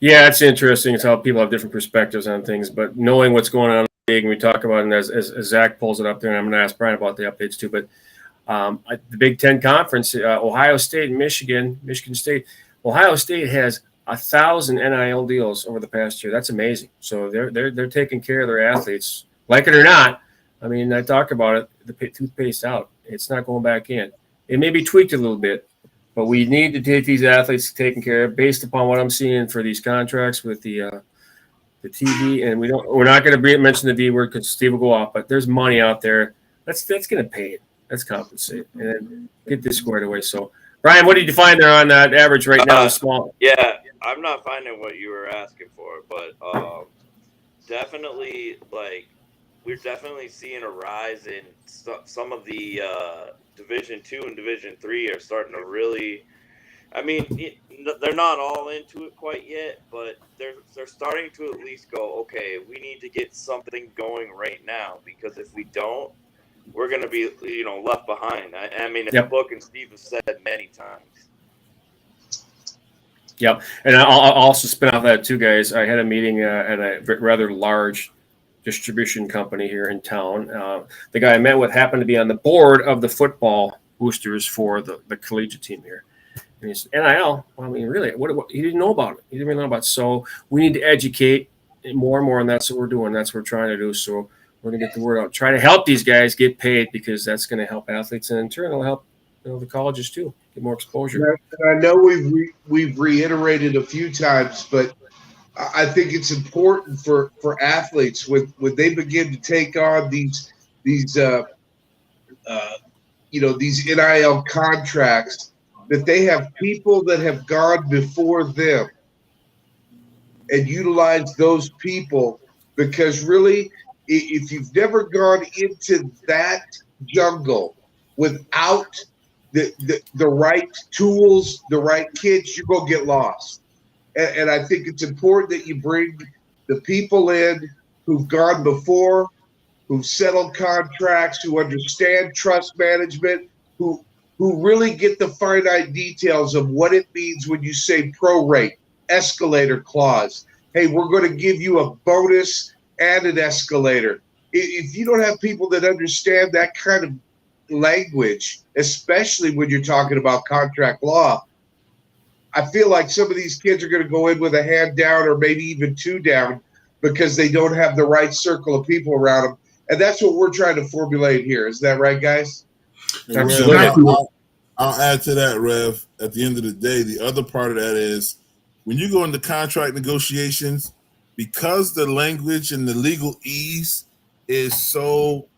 Yeah, it's interesting. It's how people have different perspectives on things, but knowing what's going on in the league, and we talk about it, and as Zach pulls it up there, and I'm going to ask Brian about the updates too, but the Big Ten Conference, Ohio State and Michigan State. Ohio State has 1,000 NIL deals over the past year. That's amazing. So they're taking care of their athletes, like it or not. I mean, I talk about it. The toothpaste out. It's not going back in. It may be tweaked a little bit, but we need to take these athletes taken care of based upon what I'm seeing for these contracts with the TV. And we're not going to mention the V word because Steve will go off. But there's money out there. That's going to pay it. Let's compensate and then get this squared away. So, Brian, what did you find there on that average right now? Small. Yeah, I'm not finding what you were asking for, but definitely, we're definitely seeing a rise in some of the Division II and Division III are starting to really. I mean, they're not all into it quite yet, but they're starting to at least go, okay, we need to get something going right now, because if we don't, we're going to be, left behind. I mean, it's a book, and Steve has said many times. Yep. And I'll also spin off that too, guys. I had a meeting at a rather large distribution company here in town. The guy I met with happened to be on the board of the football boosters for the collegiate team here. And he said, NIL? Well, I mean, really, what he didn't know about it. He didn't really know about it. So we need to educate more and more, and that's what we're doing. That's what we're trying to do. So we're going to get the word out. Try to help these guys get paid, because that's going to help athletes, and in turn it'll help the colleges too, get more exposure. I know we've reiterated a few times, but I think it's important for athletes when they begin to take on these NIL contracts, that they have people that have gone before them and utilize those people, because really, if you've never gone into that jungle without the right tools, the right kids, you're going to get lost. And I think it's important that you bring the people in who've gone before, who've settled contracts, who understand trust management, who really get the finite details of what it means when you say prorate, escalator clause. Hey, we're going to give you a bonus and an escalator. If you don't have people that understand that kind of language, especially when you're talking about contract law, I feel like some of these kids are going to go in with a hand down or maybe even two down because they don't have the right circle of people around them. And that's what we're trying to formulate here. Is that right, guys? Rev, I'll add to that, Rev. At the end of the day, the other part of that is when you go into contract negotiations, because the language and the legal ease is so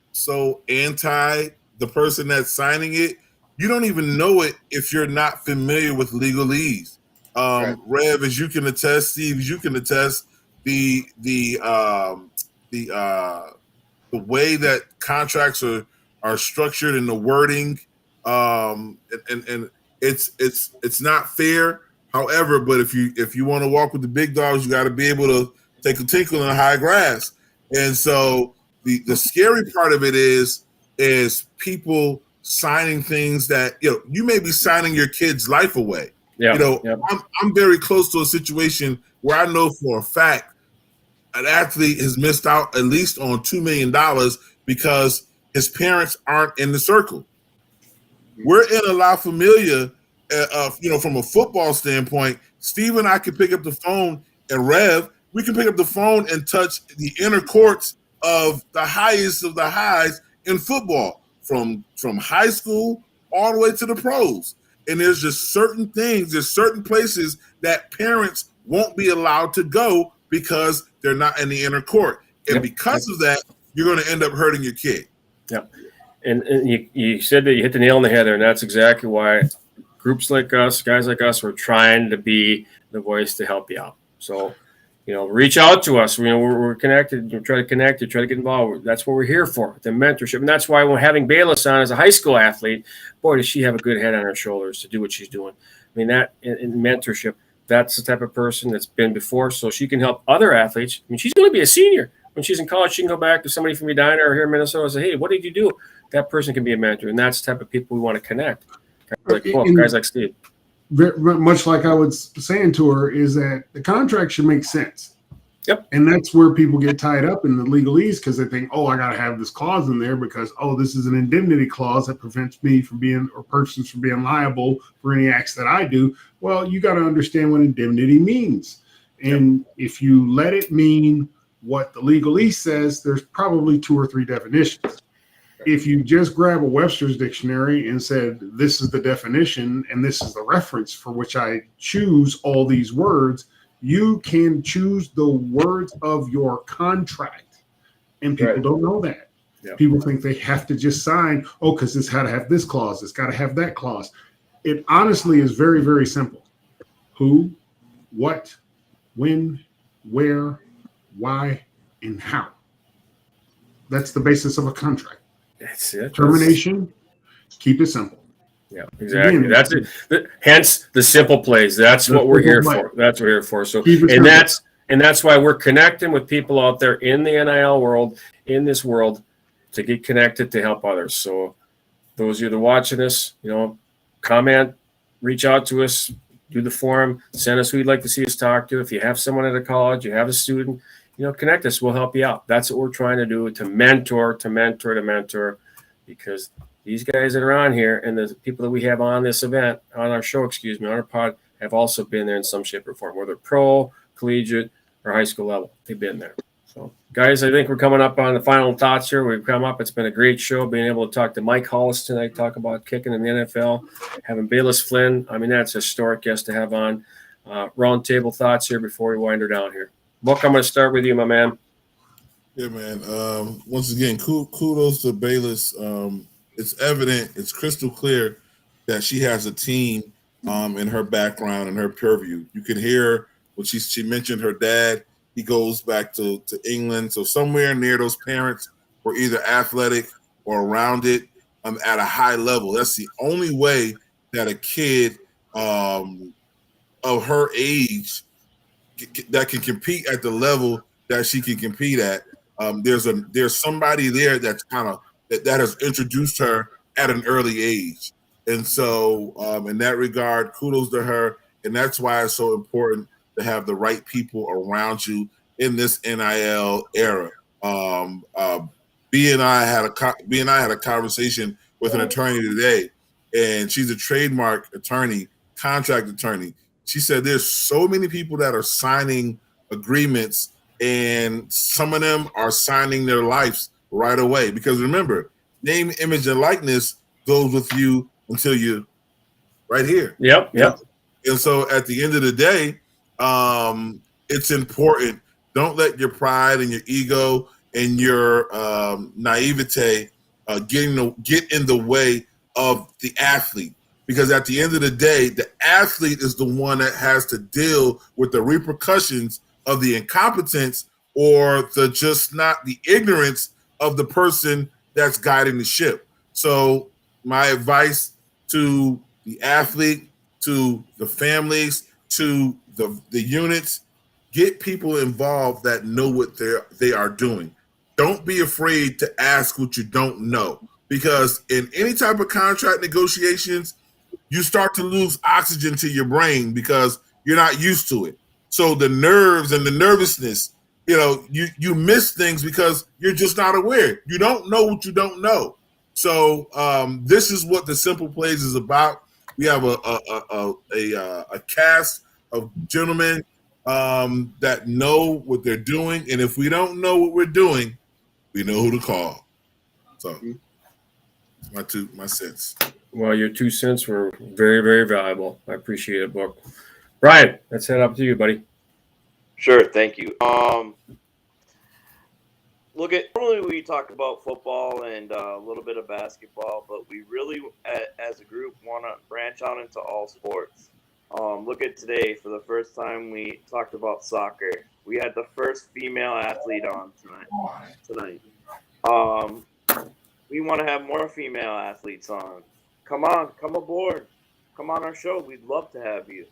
anti the person that's signing it, you don't even know it if you're not familiar with legalese. Right. Rev, as you can attest, Steve, as you can attest, the way that contracts are structured and the wording, and it's not fair. However, but if you want to walk with the big dogs, you got to be able to take a tinkle in the high grass. And so the scary part of it is people signing things that you may be signing your kid's life away. Yeah. I'm very close to a situation where I know for a fact an athlete has missed out at least on $2 million because his parents aren't in the circle. We're in a La Familia, from a football standpoint. Steve and I can pick up the phone, and Rev, we can pick up the phone and touch the inner courts of the highest of the highs in football, from high school all the way to the pros. And there's just certain things, there's certain places that parents won't be allowed to go because they're not in the inner court. And because of that, you're going to end up hurting your kid. Yep. And you said that you hit the nail on the head there, and that's exactly why groups like us, guys like us, we're trying to be the voice to help you out. So, reach out to us. We're connected. We try to connect. You try to get involved. That's what we're here for, the mentorship. And that's why we're having Bayless on as a high school athlete. Boy, does she have a good head on her shoulders to do what she's doing. I mean, that in mentorship, that's the type of person that's been before, so she can help other athletes. I mean, she's going to be a senior. When she's in college, she can go back to somebody from Edina or here in Minnesota and say, hey, what did you do? That person can be a mentor, and that's the type of people we want to connect. Guys like Steve. Much like I was saying to her, is that the contract should make sense. Yep. And that's where people get tied up in the legalese because they think, I got to have this clause in there because, this is an indemnity clause that prevents me from being, or persons from being liable for any acts that I do. Well, you got to understand what indemnity means. And if you let it mean what the legalese says, there's probably 2 or 3 definitions. If you just grab a Webster's dictionary and said, this is the definition and this is the reference for which I choose all these words, you can choose the words of your contract. And people don't know that. Yep. People think they have to just sign, because it's got to have this clause, it's got to have that clause. It honestly is very, very simple. Who, what, when, where, why, and how. That's the basis of a contract. That's it. Termination, keep it simple. Yeah, exactly. Again, that's it. Hence the simple plays. That's what we're here for. That's what we're here for. So, and that's why we're connecting with people out there in the NIL world, in this world, to get connected to help others. So, those of you that are watching this, comment, reach out to us, do the forum, send us who you'd like to see us talk to. If you have someone at a college, you have a student, connect us. We'll help you out. That's what we're trying to do, to mentor, because these guys that are on here and the people that we have on this event, on our show, on our pod, have also been there in some shape or form, whether pro, collegiate, or high school level. They've been there. So, guys, I think we're coming up on the final thoughts here. We've come up. It's been a great show, being able to talk to Mike Hollis tonight, talk about kicking in the NFL, having Bayless Flynn. I mean, that's a historic guest to have on. Round table thoughts here before we wind her down here. Book, I'm going to start with you, my man. Yeah, man. Once again, kudos to Bayless. It's evident, it's crystal clear that she has a team in her background and her purview. You can hear when she mentioned her dad. He goes back to England. So somewhere near those parents were either athletic or around it at a high level. That's the only way that a kid of her age that can compete at the level that she can compete at. There's somebody there that's kind of that has introduced her at an early age, and so in that regard, kudos to her. And that's why it's so important to have the right people around you in this NIL era. B and I had a conversation with an attorney today, and she's a trademark attorney, contract attorney. She said there's so many people that are signing agreements, and some of them are signing their lives right away. Because remember, name, image, and likeness goes with you until you right here. Yep. And so at the end of the day, it's important. Don't let your pride and your ego and your naivete get in the way of the athlete. Because at the end of the day, the athlete is the one that has to deal with the repercussions of the incompetence or the ignorance of the person that's guiding the ship. So my advice to the athlete, to the families, to the units, get people involved that know what they are doing. Don't be afraid to ask what you don't know, because in any type of contract negotiations, you start to lose oxygen to your brain because you're not used to it. So the nerves and the nervousness, you miss things because you're just not aware. You don't know what you don't know. So this is what the Simple Plays is about. We have a cast of gentlemen that know what they're doing, and if we don't know what we're doing, we know who to call. So it's my cents. Well, your 2 cents were very, very valuable. I appreciate it, Book. Brian, let's head up to you, buddy. Sure, thank you. Normally we talk about football and a little bit of basketball, but we really, as a group, want to branch out into all sports. Look at today, for the first time, we talked about soccer. We had the first female athlete on tonight. We want to have more female athletes on. Come aboard. Come on our show. We'd love to have you.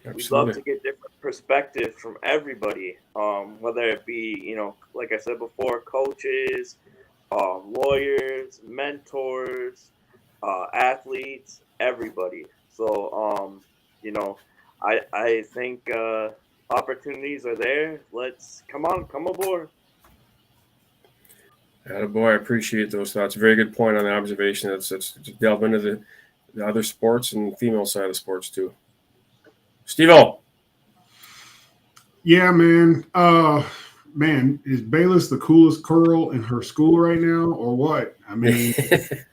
Absolutely. We'd love to get different perspectives from everybody, whether it be, like I said before, coaches, lawyers, mentors, athletes, everybody. So, I think opportunities are there. Come aboard. Attaboy, I appreciate those thoughts. Very good point on the observation. Let's delve into the other sports and female side of sports too. Steve-O. Yeah, man. Man, is Bayless the coolest girl in her school right now, or what? I mean,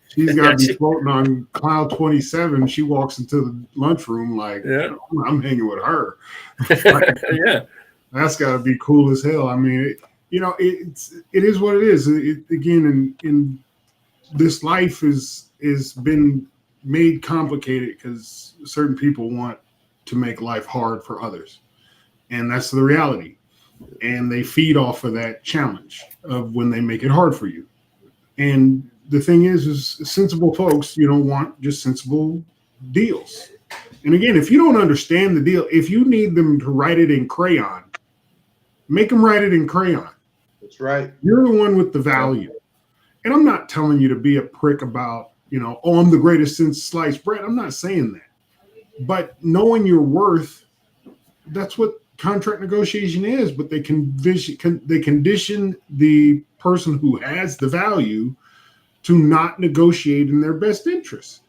she's got to be floating on cloud 27. She walks into the lunchroom like, I'm hanging with her. Yeah, that's got to be cool as hell. I mean, it is what it is. Again, in this life is been made complicated because certain people want to make life hard for others, and that's the reality. And they feed off of that challenge of when they make it hard for you. And the thing is sensible folks, want just sensible deals. And again, if you don't understand the deal, if you need them to write it in crayon, make them write it in crayon. That's right. You're the one with the value. And I'm not telling you to be a prick about, I'm the greatest since sliced bread. I'm not saying that. But knowing your worth, that's what contract negotiation is. But they condition the person who has the value to not negotiate in their best interest,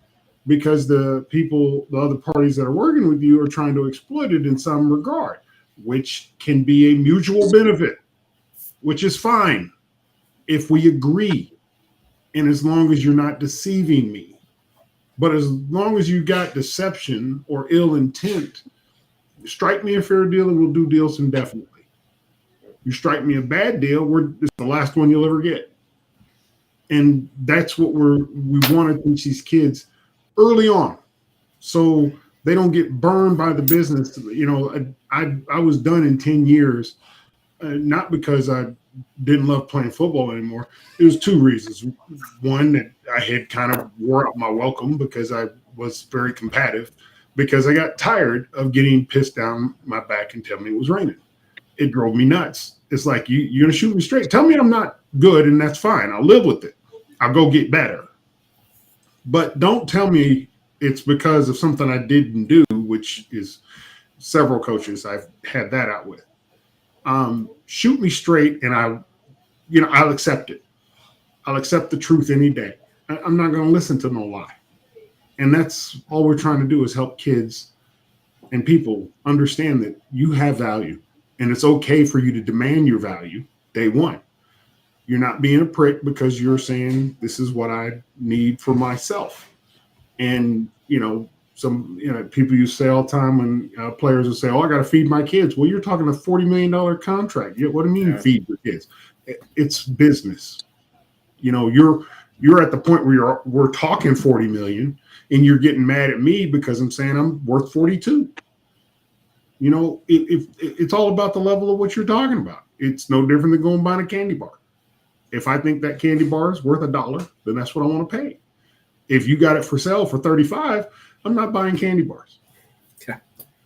because the other parties that are working with you are trying to exploit it in some regard, which can be a mutual benefit, which is fine if we agree, and as long as you're not deceiving me. But as long as you got deception or ill intent, strike me a fair deal and we'll do deals indefinitely. You strike me a bad deal, it's the last one you'll ever get. And that's what we want to teach these kids early on, so they don't get burned by the business. I was done in 10 years, not because I didn't love playing football anymore. It was two reasons. One, that I had kind of wore out my welcome because I was very combative, because I got tired of getting pissed down my back and telling me it was raining. It drove me nuts. It's like you're gonna shoot me straight. Tell me I'm not good, and that's fine. I'll live with it. I'll go get better. But don't tell me it's because of something I didn't do, which is several coaches I've had that out with. Shoot me straight, and I'll accept it. I'll accept the truth any day. I'm not going to listen to no lie. And that's all we're trying to do is help kids and people understand that you have value, and it's okay for you to demand your value day one. You're not being a prick because you're saying this is what I need for myself. And, some people you say all the time when players will say, oh, I got to feed my kids. Well, you're talking a $40 million contract. What do you mean feed your kids? It's business. You're at the point where we're talking 40 million and you're getting mad at me because I'm saying I'm worth 42. It's all about the level of what you're talking about. It's no different than going buying a candy bar. If I think that candy bar is worth $1, then that's what I want to pay. If you got it for sale for 35, I'm not buying candy bars. Okay.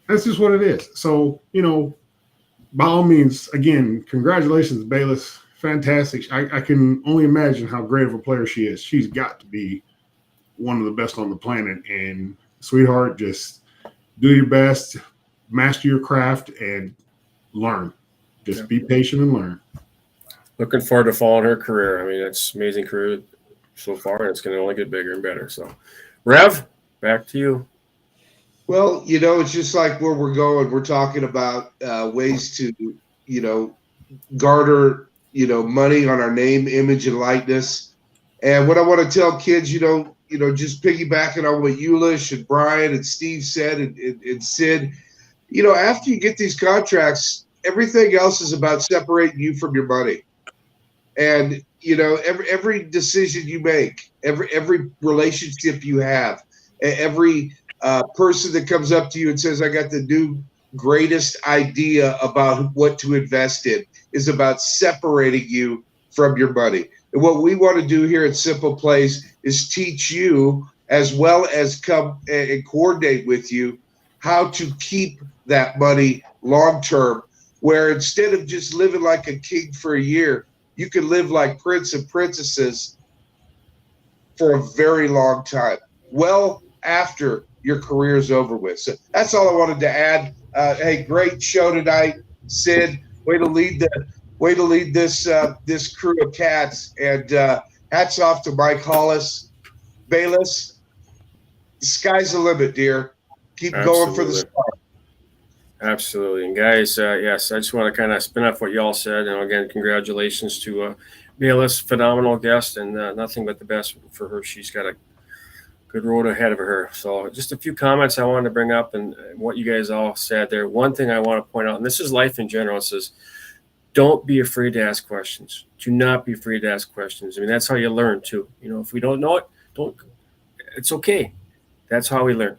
That's just what it is. So, by all means, again, congratulations, Bayless. Fantastic. I can only imagine how great of a player she is. She's got to be one of the best on the planet. And sweetheart, just do your best, master your craft, and learn. Just be patient and learn. Looking forward to following her career. I mean, it's an amazing career so far, and it's going to only get bigger and better. So, Rev, back to you. Well, it's just like where we're going. We're talking about ways to, garner, money on our name, image, and likeness. And what I want to tell kids, just piggybacking on what Eulish and Brian and Steve said and Sid, after you get these contracts, everything else is about separating you from your money. And, every decision you make, every relationship you have, every person that comes up to you and says, I got the new greatest idea about what to invest in, is about separating you from your money. And what we want to do here at Simple Plays is teach you, as well as come and coordinate with you, how to keep that money long term, where instead of just living like a king for a year, you can live like prince and princesses for a very long time, well after your career is over with. So that's all I wanted to add. Hey, great show tonight, Sid. Way to lead this crew of cats. And hats off to Mike Hollis. Bayless, the sky's the limit, dear. Keep going for the stars. Absolutely. And guys, yes, I just want to kind of spin off what y'all said. And again, congratulations to Bayless, phenomenal guest, and nothing but the best for her. She's got a good road ahead of her. So just a few comments I wanted to bring up and what you guys all said there. One thing I want to point out, and this is life in general, it says, don't be afraid to ask questions. Do not be afraid to ask questions. I mean, that's how you learn too. If we don't know it, it's okay. That's how we learn.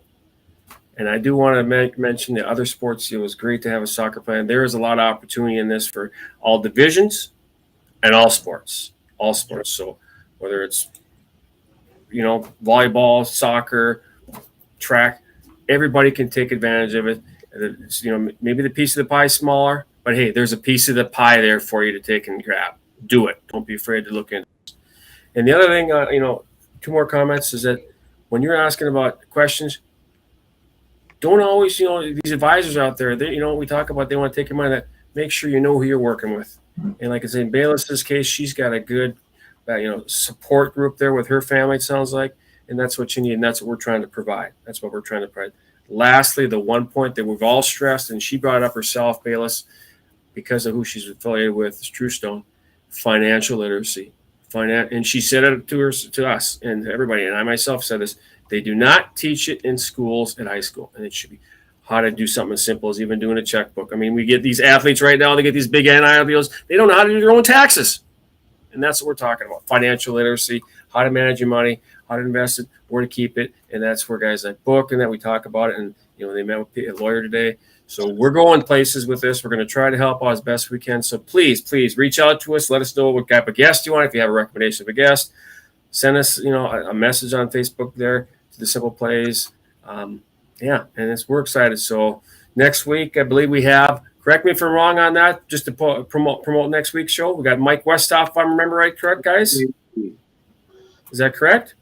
And I do want to mention the other sports. It was great to have a soccer plan. There is a lot of opportunity in this for all divisions and all sports. So whether it's, volleyball, soccer, track, everybody can take advantage of it. It's, maybe the piece of the pie is smaller, but hey, there's a piece of the pie there for you to take and grab. Do it. Don't be afraid to look into it. And the other thing, two more comments is that when you're asking about questions, don't always, these advisors out there, we talk about they want to take your money. That make sure you know who you're working with. And like I said, in Bayless's case, she's got a good, support group there with her family, it sounds like. And that's what you need. And that's what we're trying to provide. That's what we're trying to provide. Lastly, the one point that we've all stressed, and she brought up herself, Bayless, because of who she's affiliated with, is Truestone, financial literacy. And she said it to us and everybody. And I myself said this. They do not teach it in schools at high school, and it should be how to do something as simple as even doing a checkbook. I mean, we get these athletes right now, they get these big NIL deals. They don't know how to do their own taxes. And that's what we're talking about, financial literacy, how to manage your money, how to invest it, where to keep it. And that's where guys like Book and that we talk about it. And, they met with a lawyer today. So we're going places with this. We're going to try to help out as best we can. So please reach out to us. Let us know what type of guest you want. If you have a recommendation of a guest, send us, a message on Facebook there. The Simple Plays. And we're excited. So next week, I believe we have Correct me if I'm wrong on that. Just to promote next week's show, we got Mike Westhoff, if I remember right. Correct, guys? Is that correct?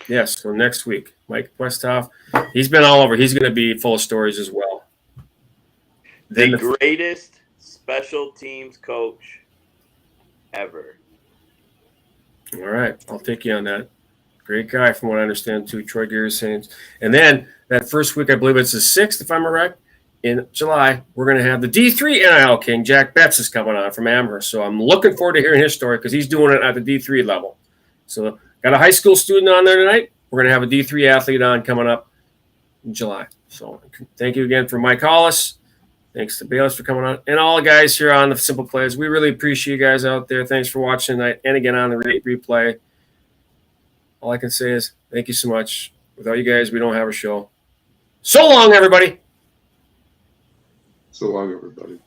Yes. So next week, Mike Westhoff. He's been all over. He's going to be full of stories as well. The greatest special teams coach ever. All right, I'll take you on that. Great guy, from what I understand, too. Troy Gear is saying. And then that first week, I believe it's the 6th, if I'm correct, in July, we're going to have the D3 NIL King. Jack Betts is coming on from Amherst. So I'm looking forward to hearing his story because he's doing it at the D3 level. So got a high school student on there tonight. We're going to have a D3 athlete on coming up in July. So thank you again for Mike Hollis. Thanks to Bayless for coming on. And all the guys here on the Simple Plays. We really appreciate you guys out there. Thanks for watching tonight. And again on the replay. All I can say is thank you so much. Without you guys, we don't have a show. So long, everybody. So long, everybody.